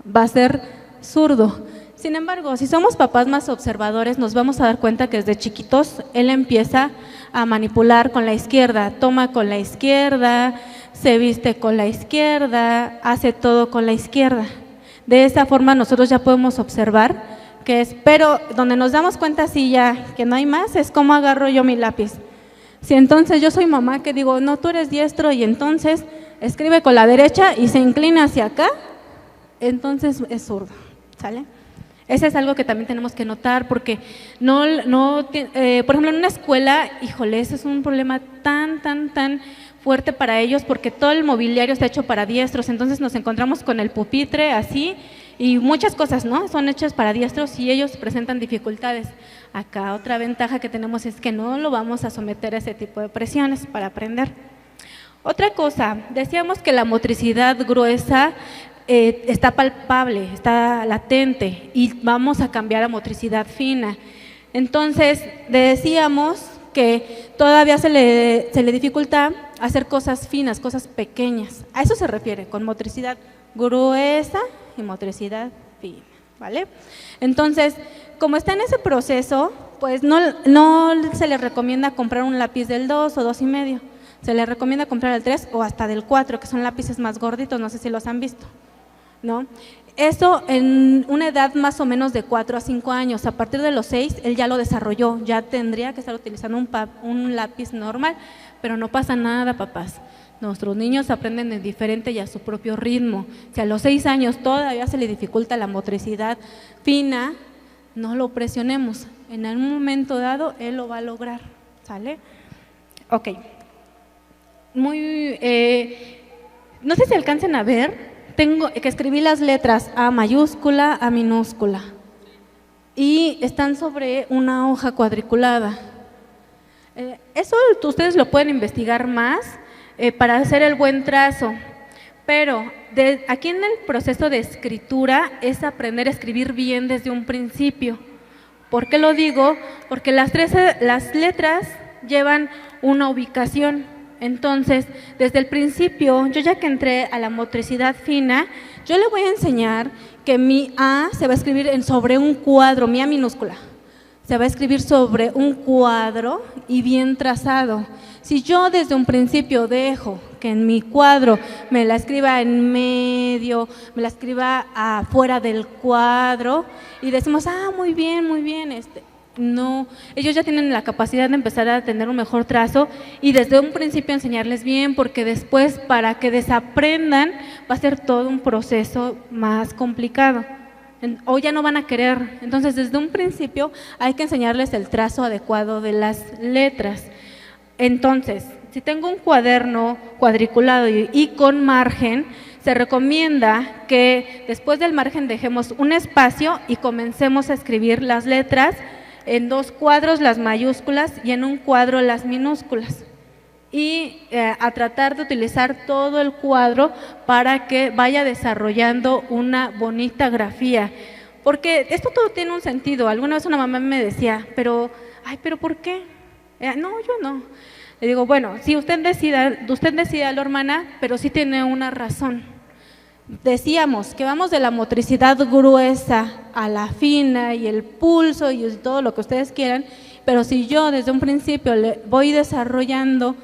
va a ser zurdo. Sin embargo, si somos papás más observadores, nos vamos a dar cuenta que desde chiquitos él empieza a manipular con la izquierda, toma con la izquierda, se viste con la izquierda, hace todo con la izquierda. De esa forma nosotros ya podemos observar que es, pero donde nos damos cuenta sí ya que no hay más, es cómo agarro yo mi lápiz. Si entonces yo soy mamá que digo, no, tú eres diestro y entonces escribe con la derecha y se inclina hacia acá, entonces es zurdo, ¿sale? Ese es algo que también tenemos que notar porque por ejemplo en una escuela, híjole, ese es un problema tan fuerte para ellos porque todo el mobiliario está hecho para diestros, entonces nos encontramos con el pupitre así y muchas cosas, ¿no? Son hechas para diestros y ellos presentan dificultades. Acá otra ventaja que tenemos es que no lo vamos a someter a ese tipo de presiones para aprender. Otra cosa, decíamos que la motricidad gruesa está palpable, está latente y vamos a cambiar a motricidad fina. Entonces, decíamos que todavía se le dificulta hacer cosas finas, cosas pequeñas. A eso se refiere con motricidad gruesa y motricidad fina, ¿vale? Entonces, como está en ese proceso, pues no se le recomienda comprar un lápiz del 2 o 2,5. Se le recomienda comprar el 3 o hasta del 4, que son lápices más gorditos, no sé si los han visto, ¿no? Eso en una edad más o menos de 4 a 5 años, a partir de los 6 él ya lo desarrolló, ya tendría que estar utilizando un lápiz normal, pero no pasa nada, papás. Nuestros niños aprenden de diferente y a su propio ritmo. Si a los 6 años todavía se le dificulta la motricidad fina, no lo presionemos. En algún momento dado él lo va a lograr, ¿sale? Ok. No sé si alcancen a ver. Tengo que escribí las letras A mayúscula, A minúscula y están sobre una hoja cuadriculada. Eso ustedes lo pueden investigar más para hacer el buen trazo, pero aquí en el proceso de escritura es aprender a escribir bien desde un principio. ¿Por qué lo digo? Porque las letras llevan una ubicación. Entonces, desde el principio, yo ya que entré a la motricidad fina, yo le voy a enseñar que mi A se va a escribir sobre un cuadro, mi A minúscula. Se va a escribir sobre un cuadro y bien trazado. Si yo desde un principio dejo que en mi cuadro me la escriba en medio, me la escriba afuera del cuadro y decimos, muy bien, no, ellos ya tienen la capacidad de empezar a tener un mejor trazo y desde un principio enseñarles bien, porque después para que desaprendan va a ser todo un proceso más complicado o ya no van a querer. Entonces desde un principio hay que enseñarles el trazo adecuado de las letras. Entonces, si tengo un cuaderno cuadriculado y con margen, se recomienda que después del margen dejemos un espacio y comencemos a escribir las letras en 2 cuadros las mayúsculas y en un cuadro las minúsculas. Y a tratar de utilizar todo el cuadro para que vaya desarrollando una bonita grafía. Porque esto todo tiene un sentido. Alguna vez una mamá me decía, pero ¿por qué? No, yo no. Le digo, bueno, si usted decida, hermana, pero sí tiene una razón. Decíamos que vamos de la motricidad gruesa a la fina y el pulso y todo lo que ustedes quieran, pero si yo desde un principio le voy desarrollando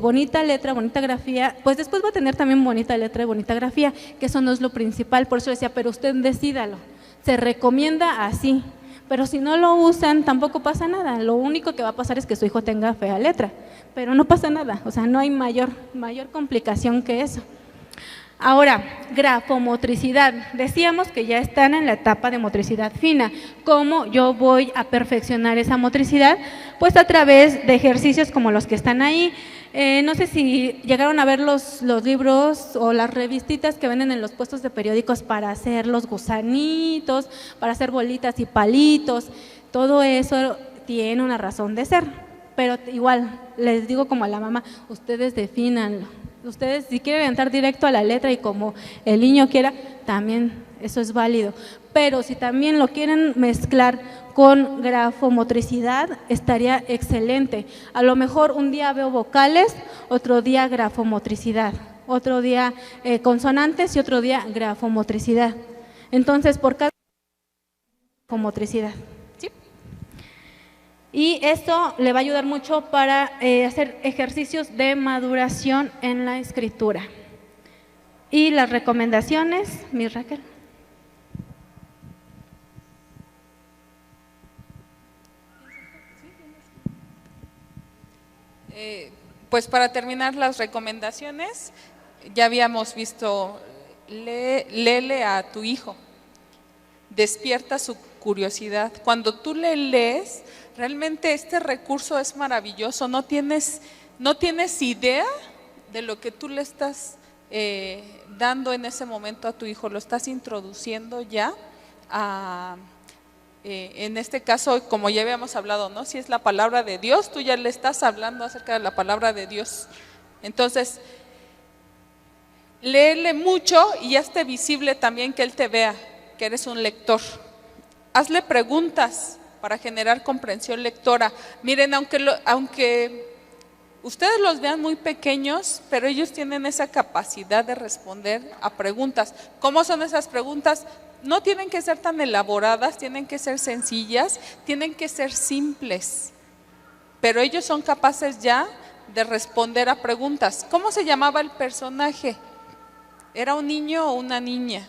bonita letra, bonita grafía, pues después va a tener también bonita letra y bonita grafía, que eso no es lo principal. Por eso decía, pero usted decídalo, se recomienda así, pero si no lo usan tampoco pasa nada. Lo único que va a pasar es que su hijo tenga fea letra, pero no pasa nada, o sea, no hay mayor complicación que eso. Ahora, grafomotricidad. Decíamos que ya están en la etapa de motricidad fina. ¿Cómo yo voy a perfeccionar esa motricidad? Pues a través de ejercicios como los que están ahí. No sé si llegaron a ver los libros o las revistitas que venden en los puestos de periódicos para hacer los gusanitos, para hacer bolitas y palitos. Todo eso tiene una razón de ser, pero igual les digo como a la mamá, ustedes defínanlo. Ustedes si quieren entrar directo a la letra y como el niño quiera, también eso es válido. Pero si también lo quieren mezclar con grafomotricidad, estaría excelente. A lo mejor un día veo vocales, otro día grafomotricidad, otro día consonantes y otro día grafomotricidad. Entonces, por cada grafomotricidad. ¿Sí? Y esto le va a ayudar mucho para hacer ejercicios de maduración en la escritura. Y las recomendaciones, mi Raquel. Pues para terminar las recomendaciones, ya habíamos visto, léele a tu hijo, despierta su curiosidad. Cuando tú le lees, realmente este recurso es maravilloso, no tienes idea de lo que tú le estás dando en ese momento a tu hijo, lo estás introduciendo ya a… en este caso, como ya habíamos hablado, ¿no? Si es la palabra de Dios, tú ya le estás hablando acerca de la palabra de Dios. Entonces, léele mucho y hazte visible también que él te vea, que eres un lector. Hazle preguntas para generar comprensión lectora. Miren, aunque ustedes los vean muy pequeños, pero ellos tienen esa capacidad de responder a preguntas. ¿Cómo son esas preguntas? No tienen que ser tan elaboradas, tienen que ser sencillas, tienen que ser simples, pero ellos son capaces ya de responder a preguntas. ¿Cómo se llamaba el personaje? ¿Era un niño o una niña?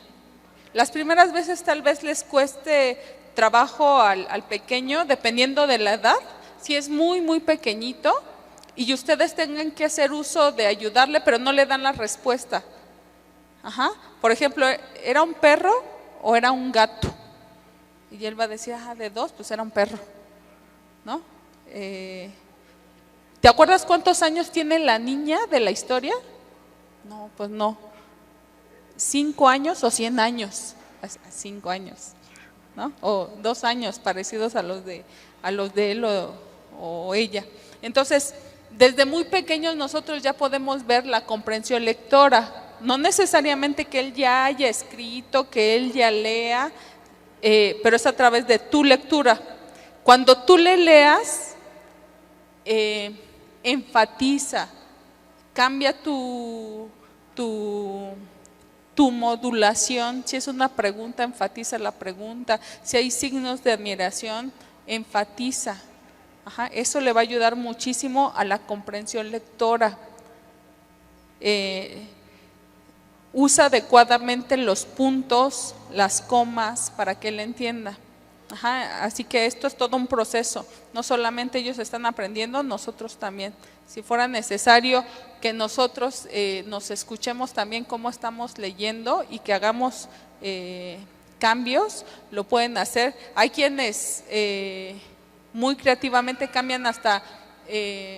Las primeras veces tal vez les cueste trabajo al pequeño, dependiendo de la edad. Si es muy, muy pequeñito y ustedes tengan que hacer uso de ayudarle, pero no le dan la respuesta. Por ejemplo, ¿era un perro o era un gato? Y él va a decir, de dos, pues era un perro, ¿no? ¿Te acuerdas cuántos años tiene la niña de la historia? No, pues no. 5 años o 100 años. 5 años, ¿no? O 2 años parecidos a los de él o ella. Entonces, desde muy pequeños nosotros ya podemos ver la comprensión lectora. No necesariamente que él ya haya escrito, que él ya lea, pero es a través de tu lectura. Cuando tú le leas, enfatiza, cambia tu modulación. Si es una pregunta, enfatiza la pregunta. Si hay signos de admiración, enfatiza. Eso le va a ayudar muchísimo a la comprensión lectora. usa adecuadamente los puntos, las comas, para que él entienda. Así que esto es todo un proceso, no solamente ellos están aprendiendo, nosotros también. Si fuera necesario que nosotros nos escuchemos también cómo estamos leyendo y que hagamos cambios, lo pueden hacer. Hay quienes muy creativamente cambian hasta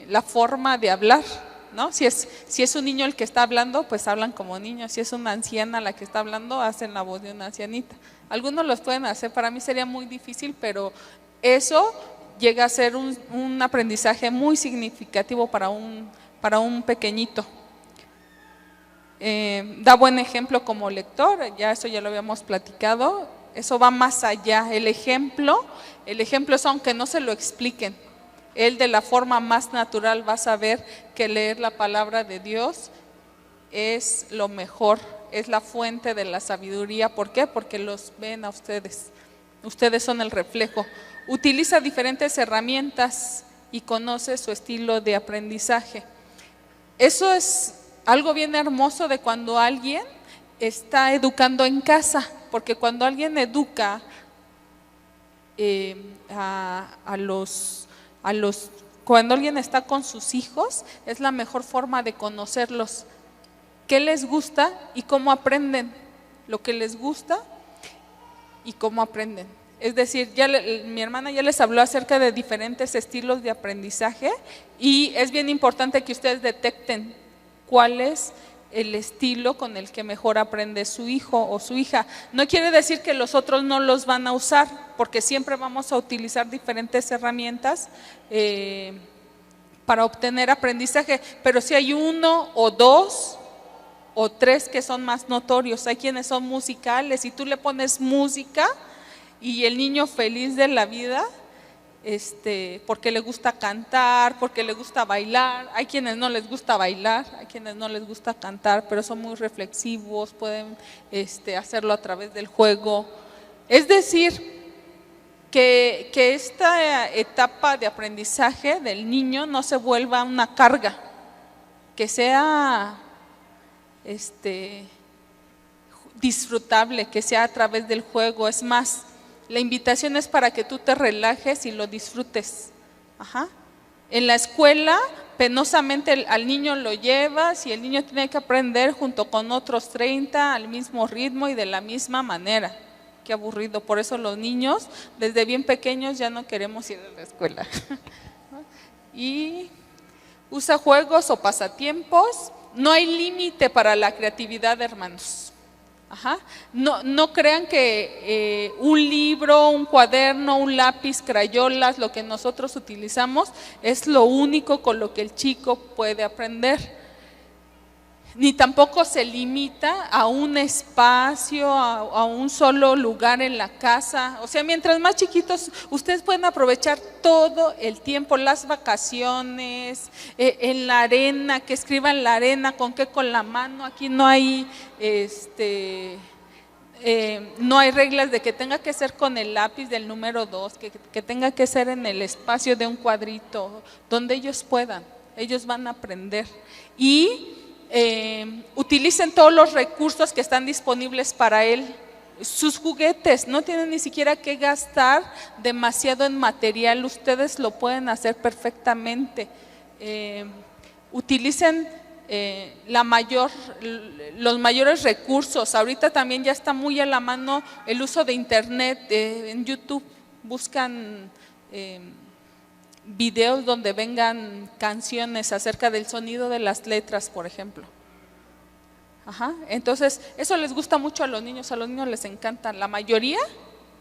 la forma de hablar, ¿no? Si es un niño el que está hablando, pues hablan como niños. Si es una anciana la que está hablando, hacen la voz de una ancianita. Algunos los pueden hacer, para mí sería muy difícil, pero eso llega a ser un aprendizaje muy significativo para un pequeño. Da buen ejemplo como lector, eso ya lo habíamos platicado, eso va más allá. El ejemplo es aunque no se lo expliquen, él de la forma más natural va a saber que leer la palabra de Dios es lo mejor, es la fuente de la sabiduría. ¿Por qué? Porque los ven a ustedes, ustedes son el reflejo. Utiliza diferentes herramientas y conoce su estilo de aprendizaje. Eso es algo bien hermoso de cuando alguien está educando en casa, porque cuando alguien educa cuando alguien está con sus hijos, es la mejor forma de conocerlos, qué les gusta y cómo aprenden, lo que les gusta y cómo aprenden. Es decir, mi hermana ya les habló acerca de diferentes estilos de aprendizaje y es bien importante que ustedes detecten cuál es el estilo con el que mejor aprende su hijo o su hija. No quiere decir que los otros no los van a usar, porque siempre vamos a utilizar diferentes herramientas para obtener aprendizaje, pero si hay uno o dos o tres que son más notorios. Hay quienes son musicales y tú le pones música y el niño feliz de la vida, porque le gusta cantar, porque le gusta bailar. Hay quienes no les gusta bailar, hay quienes no les gusta cantar, pero son muy reflexivos, pueden hacerlo a través del juego. Es decir, que esta etapa de aprendizaje del niño no se vuelva una carga, que sea disfrutable, que sea a través del juego. Es más, la invitación es para que tú te relajes y lo disfrutes. En la escuela, penosamente al niño lo llevas y el niño tiene que aprender junto con otros 30 al mismo ritmo y de la misma manera. Qué aburrido. Por eso los niños desde bien pequeños ya no queremos ir a la escuela. Y usa juegos o pasatiempos. No hay límite para la creatividad, hermanos. No crean que un libro, un cuaderno, un lápiz, crayolas, lo que nosotros utilizamos es lo único con lo que el chico puede aprender. Ni tampoco se limita a un espacio, a un solo lugar en la casa. O sea, mientras más chiquitos, ustedes pueden aprovechar todo el tiempo, las vacaciones, en la arena, que escriban la arena, ¿con qué? Con la mano. Aquí no hay no hay reglas de que tenga que ser con el lápiz del número 2, que tenga que ser en el espacio de un cuadrito, donde ellos puedan, ellos van a aprender. Y utilicen todos los recursos que están disponibles para él. Sus juguetes, no tienen ni siquiera que gastar demasiado en material, ustedes lo pueden hacer perfectamente. Utilicen los mayores recursos. Ahorita también ya está muy a la mano el uso de internet. En YouTube buscan videos donde vengan canciones acerca del sonido de las letras, por ejemplo. Entonces eso les gusta mucho a los niños les encanta, la mayoría,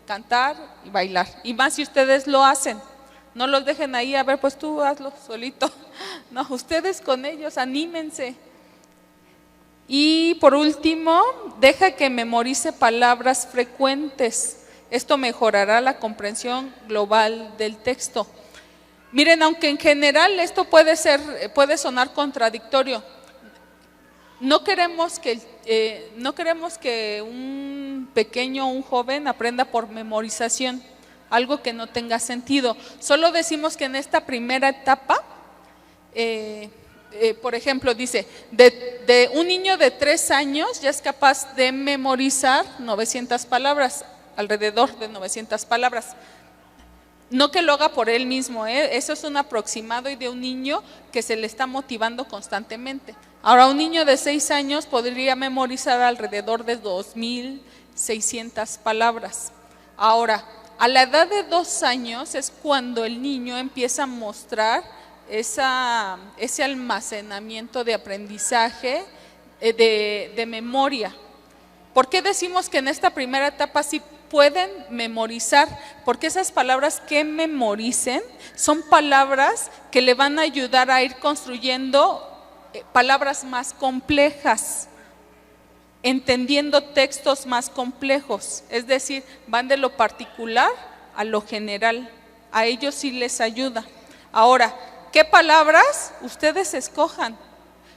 cantar y bailar, y más si ustedes lo hacen. No los dejen ahí, a ver, pues tú hazlo solito. No, ustedes con ellos, anímense. Y por último, deja que memorice palabras frecuentes. Esto mejorará la comprensión global del texto. Miren, aunque en general esto puede sonar contradictorio, no queremos que un pequeño o un joven aprenda por memorización, algo que no tenga sentido. Solo decimos que en esta primera etapa por ejemplo, dice, de un niño de 3 años ya es capaz de memorizar 900 palabras, alrededor de 900 palabras. No que lo haga por él mismo, eso es un aproximado y de un niño que se le está motivando constantemente. Ahora, un niño de 6 años podría memorizar alrededor de 2600 palabras. Ahora, a la edad de 2 años es cuando el niño empieza a mostrar ese almacenamiento de aprendizaje, de memoria. ¿Por qué decimos que en esta primera etapa sí pueden memorizar? Porque esas palabras que memoricen son palabras que le van a ayudar a ir construyendo palabras más complejas, entendiendo textos más complejos, es decir, van de lo particular a lo general. A ellos sí les ayuda. Ahora, ¿qué palabras ustedes escojan?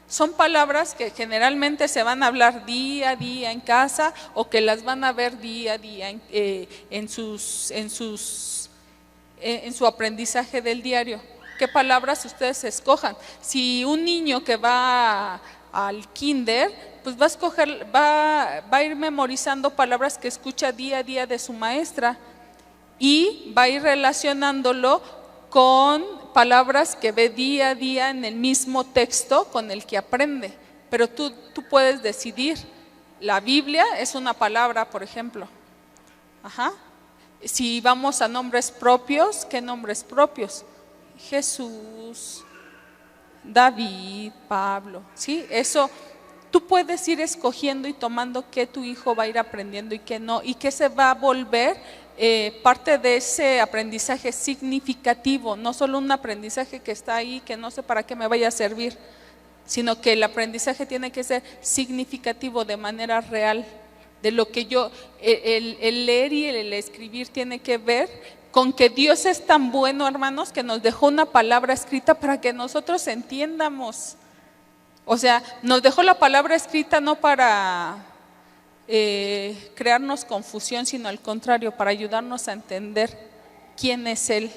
Son palabras que generalmente se van a hablar día a día en casa o que las van a ver día a día en su aprendizaje del diario. ¿Qué palabras ustedes escojan? Si un niño que va al kinder, pues va a ir memorizando palabras que escucha día a día de su maestra y va a ir relacionándolo con palabras que ve día a día en el mismo texto con el que aprende. Pero tú puedes decidir. La Biblia es una palabra, por ejemplo. Si vamos a nombres propios, ¿qué nombres propios? Jesús, David, Pablo, ¿sí? Eso tú puedes ir escogiendo y tomando qué tu hijo va a ir aprendiendo y qué no, y qué se va a volver parte de ese aprendizaje significativo, no solo un aprendizaje que está ahí, que no sé para qué me vaya a servir, sino que el aprendizaje tiene que ser significativo de manera real, de lo que el leer y el escribir tiene que ver con que Dios es tan bueno, hermanos, que nos dejó una palabra escrita para que nosotros entiendamos. O sea, nos dejó la palabra escrita no para crearnos confusión, sino al contrario, para ayudarnos a entender quién es Él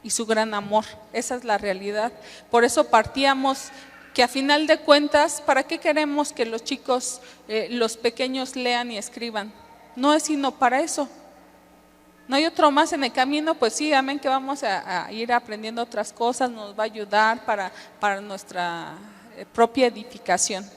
y su gran amor. Esa es la realidad. Por eso partíamos que a final de cuentas, ¿para qué queremos que los chicos, los pequeños lean y escriban? No es sino para eso. No hay otro más en el camino, pues sí, amén, que vamos a ir aprendiendo otras cosas, nos va a ayudar para nuestra propia edificación.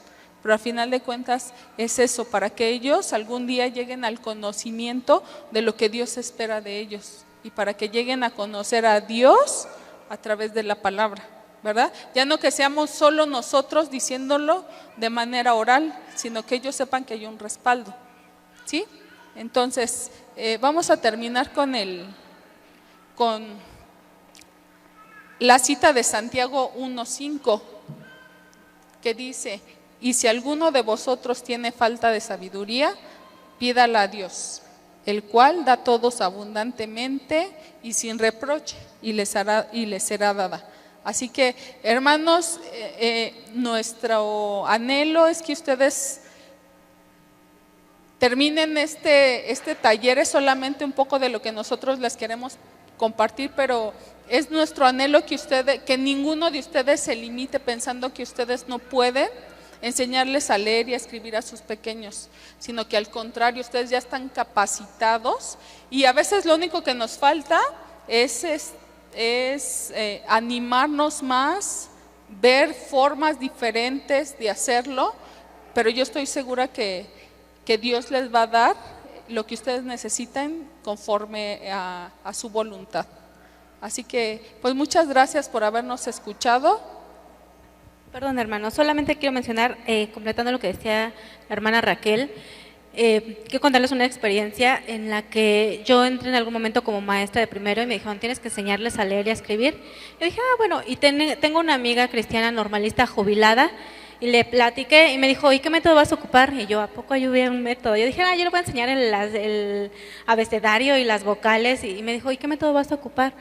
Pero al final de cuentas es eso, para que ellos algún día lleguen al conocimiento de lo que Dios espera de ellos y para que lleguen a conocer a Dios a través de la palabra, ¿verdad? Ya no que seamos solo nosotros diciéndolo de manera oral, sino que ellos sepan que hay un respaldo, ¿sí? Entonces, vamos a terminar con la cita de Santiago 1:5, que dice: y si alguno de vosotros tiene falta de sabiduría, pídala a Dios, el cual da a todos abundantemente y sin reproche, y les será dada. Así que, hermanos, nuestro anhelo es que ustedes terminen este taller. Es solamente un poco de lo que nosotros les queremos compartir, pero es nuestro anhelo que ninguno de ustedes se limite pensando que ustedes no pueden enseñarles a leer y a escribir a sus pequeños, sino que al contrario, ustedes ya están capacitados y a veces lo único que nos falta es animarnos más, ver formas diferentes de hacerlo, pero yo estoy segura que Dios les va a dar lo que ustedes necesiten conforme a su voluntad. Así que, pues muchas gracias por habernos escuchado. Perdón, hermano, solamente quiero mencionar, completando lo que decía la hermana Raquel, quiero contarles una experiencia en la que yo entré en algún momento como maestra de primero y me dijeron, tienes que enseñarles a leer y a escribir. Yo dije, bueno, y tengo una amiga cristiana normalista jubilada, y le platiqué y me dijo, ¿y qué método vas a ocupar? Y yo, ¿a poco hay un método? Yo dije, yo le voy a enseñar el abecedario y las vocales. Y me dijo, ¿y qué método vas a ocupar?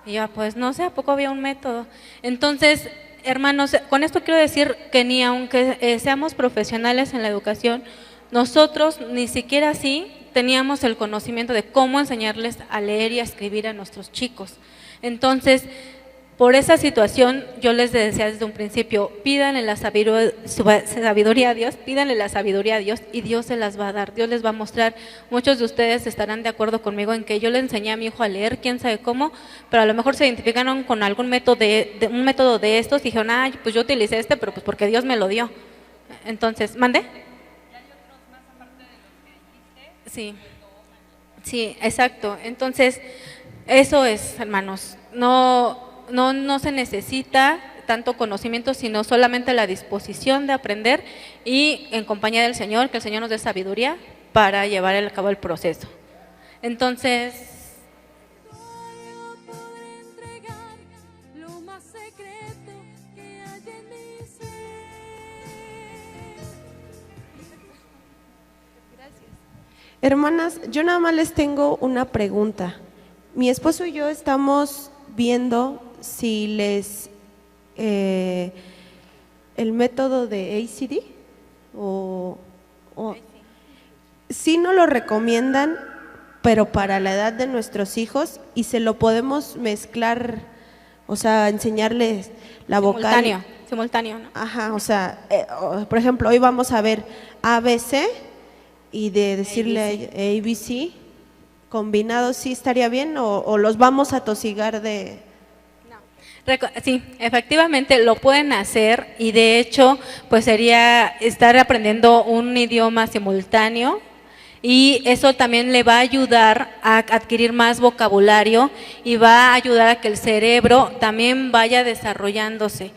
Y yo, pues no sé, ¿a poco había un método? Entonces, hermanos, con esto quiero decir que ni aunque seamos profesionales en la educación, nosotros ni siquiera así teníamos el conocimiento de cómo enseñarles a leer y a escribir a nuestros chicos. Entonces, Por esa situación, yo les decía desde un principio, pídanle la sabiduría a Dios, pídanle la sabiduría a Dios y Dios se las va a dar, Dios les va a mostrar. Muchos de ustedes estarán de acuerdo conmigo en que yo le enseñé a mi hijo a leer, quién sabe cómo, pero a lo mejor se identificaron con algún método un método de estos y dijeron, ay, pues yo utilicé este, pero pues porque Dios me lo dio. Entonces, ¿mande? Sí, sí, exacto. Entonces, eso es, hermanos, no se necesita tanto conocimiento, sino solamente la disposición de aprender y en compañía del Señor, que el Señor nos dé sabiduría para llevar a cabo el proceso. Entonces, hermanas, yo nada más les tengo una pregunta. Mi esposo y yo estamos viendo si el método de ACD o sí nos lo recomiendan, pero para la edad de nuestros hijos, y se lo podemos mezclar, o sea, enseñarles la vocal. Simultáneo, ¿no? Ajá, o sea, por ejemplo, hoy vamos a ver ABC y de decirle ABC combinados, ¿sí estaría bien o los vamos a tosigar de...? Sí, efectivamente lo pueden hacer y de hecho pues sería estar aprendiendo un idioma simultáneo y eso también le va a ayudar a adquirir más vocabulario y va a ayudar a que el cerebro también vaya desarrollándose.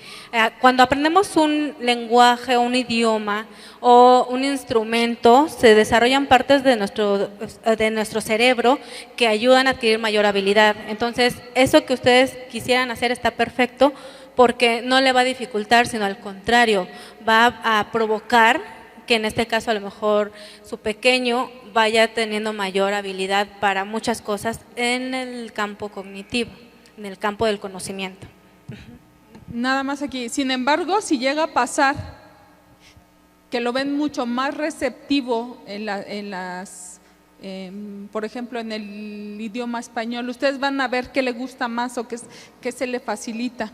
Cuando aprendemos un lenguaje, un idioma o un instrumento, se desarrollan partes de nuestro cerebro que ayudan a adquirir mayor habilidad. Entonces, eso que ustedes quisieran hacer está perfecto porque no le va a dificultar, sino al contrario, va a provocar que en este caso a lo mejor su pequeño vaya teniendo mayor habilidad para muchas cosas en el campo cognitivo, en el campo del conocimiento. Nada más aquí. Sin embargo, si llega a pasar que lo ven mucho más receptivo por ejemplo, en el idioma español, ustedes van a ver qué le gusta más o qué se le facilita.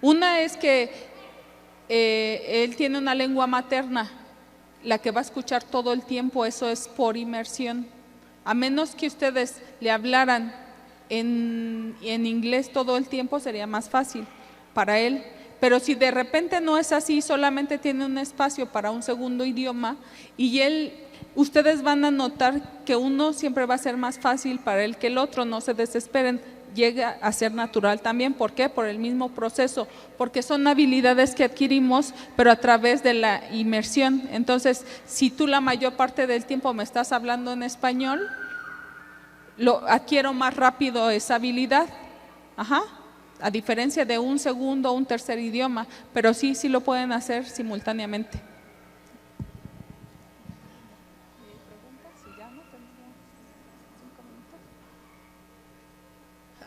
Una es que él tiene una lengua materna, la que va a escuchar todo el tiempo, eso es por inmersión. A menos que ustedes le hablaran en inglés todo el tiempo, sería más fácil para él. Pero si de repente no es así, solamente tiene un espacio para un segundo idioma y ustedes van a notar que uno siempre va a ser más fácil para él que el otro, no se desesperen. Llega a ser natural también. ¿Por qué? Por el mismo proceso, porque son habilidades que adquirimos, pero a través de la inmersión. Entonces, si tú la mayor parte del tiempo me estás hablando en español, lo adquiero más rápido esa habilidad. Ajá. A diferencia de un segundo o un tercer idioma, pero sí lo pueden hacer simultáneamente.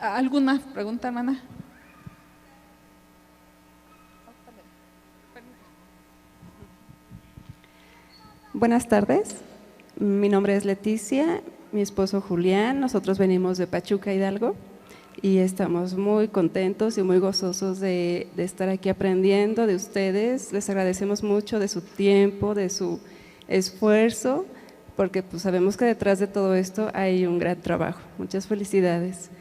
¿Alguna pregunta, hermana? Buenas tardes, mi nombre es Leticia, mi esposo Julián, nosotros venimos de Pachuca, Hidalgo y estamos muy contentos y muy gozosos de estar aquí aprendiendo de ustedes. Les agradecemos mucho de su tiempo, de su esfuerzo, porque pues sabemos que detrás de todo esto hay un gran trabajo. Muchas felicidades.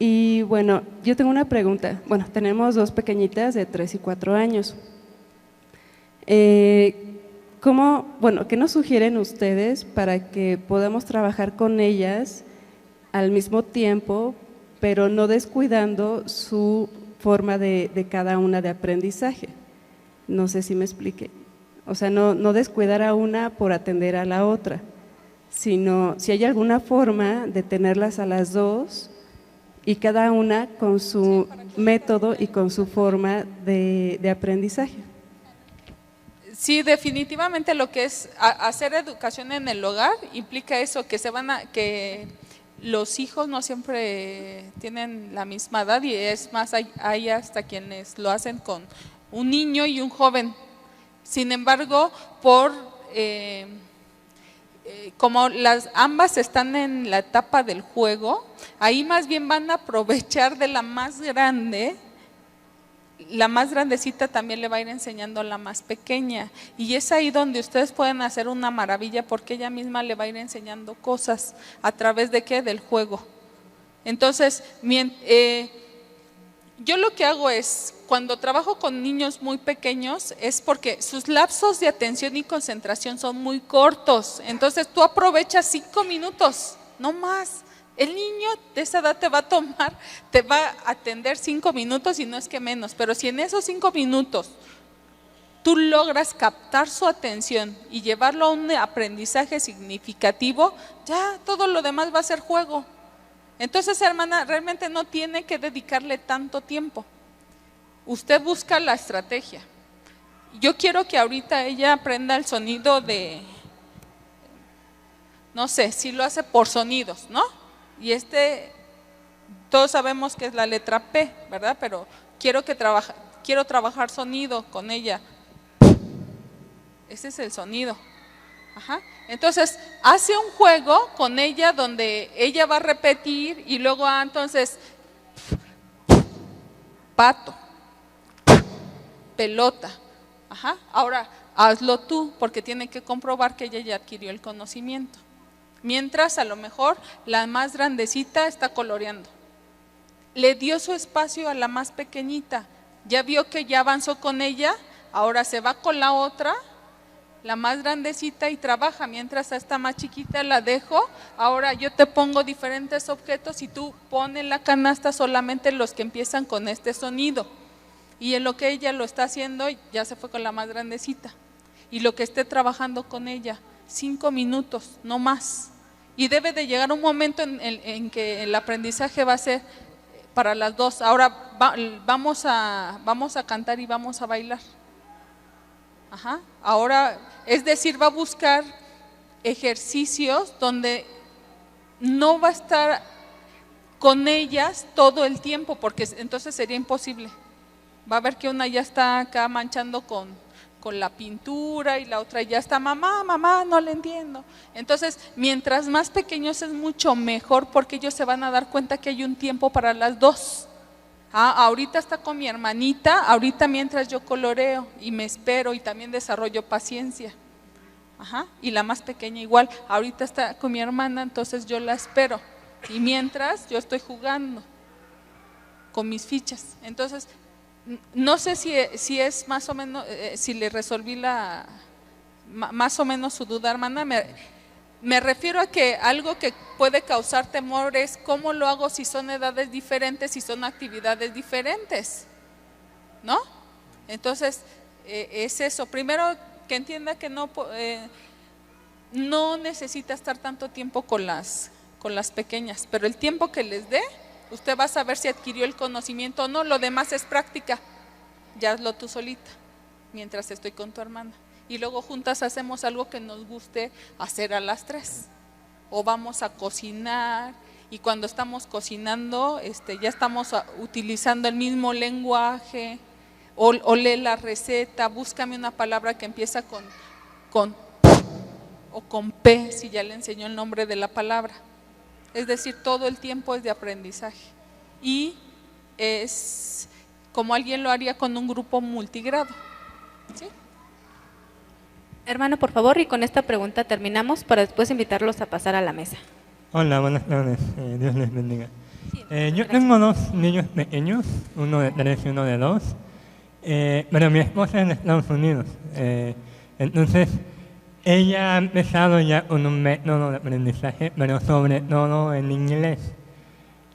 Y bueno, yo tengo una pregunta. Bueno, tenemos dos pequeñitas de 3 y 4 años. ¿Qué nos sugieren ustedes para que podamos trabajar con ellas al mismo tiempo, pero no descuidando su forma de cada una de aprendizaje? No sé si me explique. O sea, no descuidar a una por atender a la otra, sino si hay alguna forma de tenerlas a las dos y cada una con su método y con su forma de aprendizaje. Sí, definitivamente lo que es hacer educación en el hogar implica eso, que los hijos no siempre tienen la misma edad y es más, hay hasta quienes lo hacen con un niño y un joven. Sin embargo, como ambas están en la etapa del juego, ahí más bien van a aprovechar de la más grande la más grandecita también le va a ir enseñando a la más pequeña, y es ahí donde ustedes pueden hacer una maravilla, porque ella misma le va a ir enseñando cosas. ¿A través de qué? Del juego. Entonces, yo lo que hago es, cuando trabajo con niños muy pequeños, es porque sus lapsos de atención y concentración son muy cortos. Entonces tú aprovechas 5 minutos, no más. El niño de esa edad te va a atender 5 minutos y no es que menos, pero si en esos 5 minutos tú logras captar su atención y llevarlo a un aprendizaje significativo, ya todo lo demás va a ser juego. Entonces, hermana, realmente no tiene que dedicarle tanto tiempo. Usted busca la estrategia. Yo quiero que ahorita ella aprenda el sonido de, no sé, si lo hace por sonidos, ¿no? Y todos sabemos que es la letra P, ¿verdad? Pero quiero trabajar sonido con ella. Ese es el sonido. Ajá. Entonces, hace un juego con ella donde ella va a repetir y luego, entonces, pato, pelota. Ajá. Ahora, hazlo tú, porque tiene que comprobar que ella ya adquirió el conocimiento. Mientras, a lo mejor, la más grandecita está coloreando. Le dio su espacio a la más pequeñita. Ya vio que ya avanzó con ella, ahora se va con la otra, la más grandecita, y trabaja. Mientras a esta más chiquita la dejo. Ahora yo te pongo diferentes objetos y tú pones la canasta solamente los que empiezan con este sonido. Y en lo que ella lo está haciendo, ya se fue con la más grandecita. Y lo que esté trabajando con ella, 5 minutos, no más. Y debe de llegar un momento en que el aprendizaje va a ser para las dos. Ahora vamos a cantar y vamos a bailar. Ajá. Ahora, es decir, va a buscar ejercicios donde no va a estar con ellas todo el tiempo, porque entonces sería imposible. Va a ver que una ya está acá manchando con la pintura y la otra ya está, mamá, no le entiendo. Entonces, mientras más pequeños es mucho mejor, porque ellos se van a dar cuenta que hay un tiempo para las dos. Ahorita está con mi hermanita, ahorita mientras yo coloreo y me espero y también desarrollo paciencia. Ajá. Y la más pequeña igual, ahorita está con mi hermana, entonces yo la espero. Y mientras yo estoy jugando con mis fichas. Entonces, no sé si es más o menos, si le resolví más o menos su duda, hermana. Me refiero a que algo que puede causar temor es cómo lo hago si son edades diferentes, si son actividades diferentes, ¿no? Entonces, es eso. Primero, que entienda que no necesita estar tanto tiempo con las pequeñas, pero el tiempo que les dé, usted va a saber si adquirió el conocimiento o no. Lo demás es práctica. Ya hazlo tú solita, mientras estoy con tu hermana. Y luego juntas hacemos algo que nos guste hacer a las 3. O vamos a cocinar, y cuando estamos cocinando, ya estamos utilizando el mismo lenguaje, o lee la receta, búscame una palabra que empieza con o con P, si ya le enseñó el nombre de la palabra. Es decir, todo el tiempo es de aprendizaje. Y es como alguien lo haría con un grupo multigrado. ¿Sí? Hermano, por favor, y con esta pregunta terminamos para después invitarlos a pasar a la mesa. Hola, buenas tardes. Dios les bendiga. Yo tengo 2 niños pequeños, uno de 3 y uno de 2, pero mi esposa es en Estados Unidos. Entonces, ella ha empezado ya con un método de aprendizaje, pero sobre todo en inglés.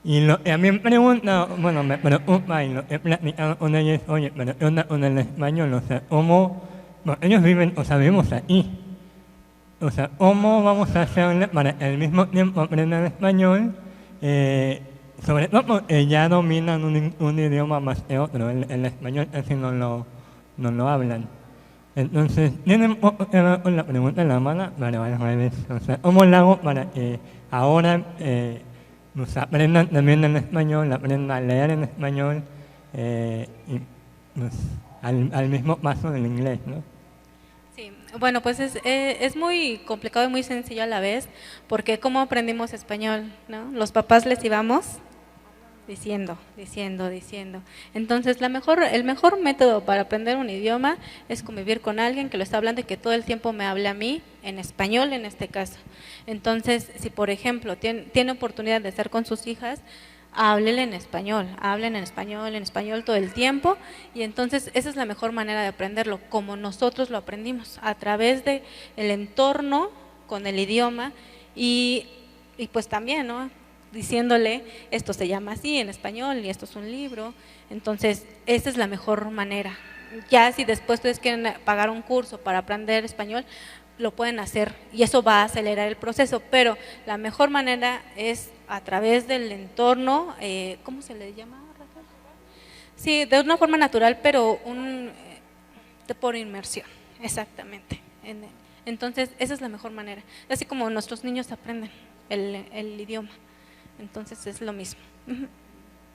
Y lo que a mí me pregunta, bueno, me preocupa, y lo he platicado con ella es, oye, pero ¿qué onda con el español? O sea, ¿cómo? Bueno, ellos viven, o sea, vivimos aquí. O sea, ¿cómo vamos a hacerle para que al mismo tiempo aprendan español? Sobre todo porque ya dominan un idioma más que otro. El español casi no lo hablan. Entonces, tienen un poco que ver con la pregunta de la hermana, pero al revés. O sea, ¿cómo lo hago para que ahora nos aprendan también el español, aprendan a leer en español y al mismo paso del inglés, ¿no? Sí, bueno, pues es muy complicado y muy sencillo a la vez, porque ¿cómo aprendimos español, no? Los papás les íbamos diciendo. Entonces, el mejor método para aprender un idioma es convivir con alguien que lo está hablando y que todo el tiempo me hable a mí en español en este caso. Entonces, si por ejemplo tiene oportunidad de estar con sus hijas, háblenle en español, hablen en español todo el tiempo, y entonces esa es la mejor manera de aprenderlo, como nosotros lo aprendimos, a través de el entorno con el idioma y pues también, ¿no?, diciéndole esto se llama así en español y esto es un libro. Entonces esa es la mejor manera. Ya si después ustedes quieren pagar un curso para aprender español, lo pueden hacer y eso va a acelerar el proceso, pero la mejor manera es a través del entorno, ¿cómo se le llama? Sí, de una forma natural, pero por inmersión, exactamente. Entonces esa es la mejor manera, así como nuestros niños aprenden el idioma. Entonces es lo mismo.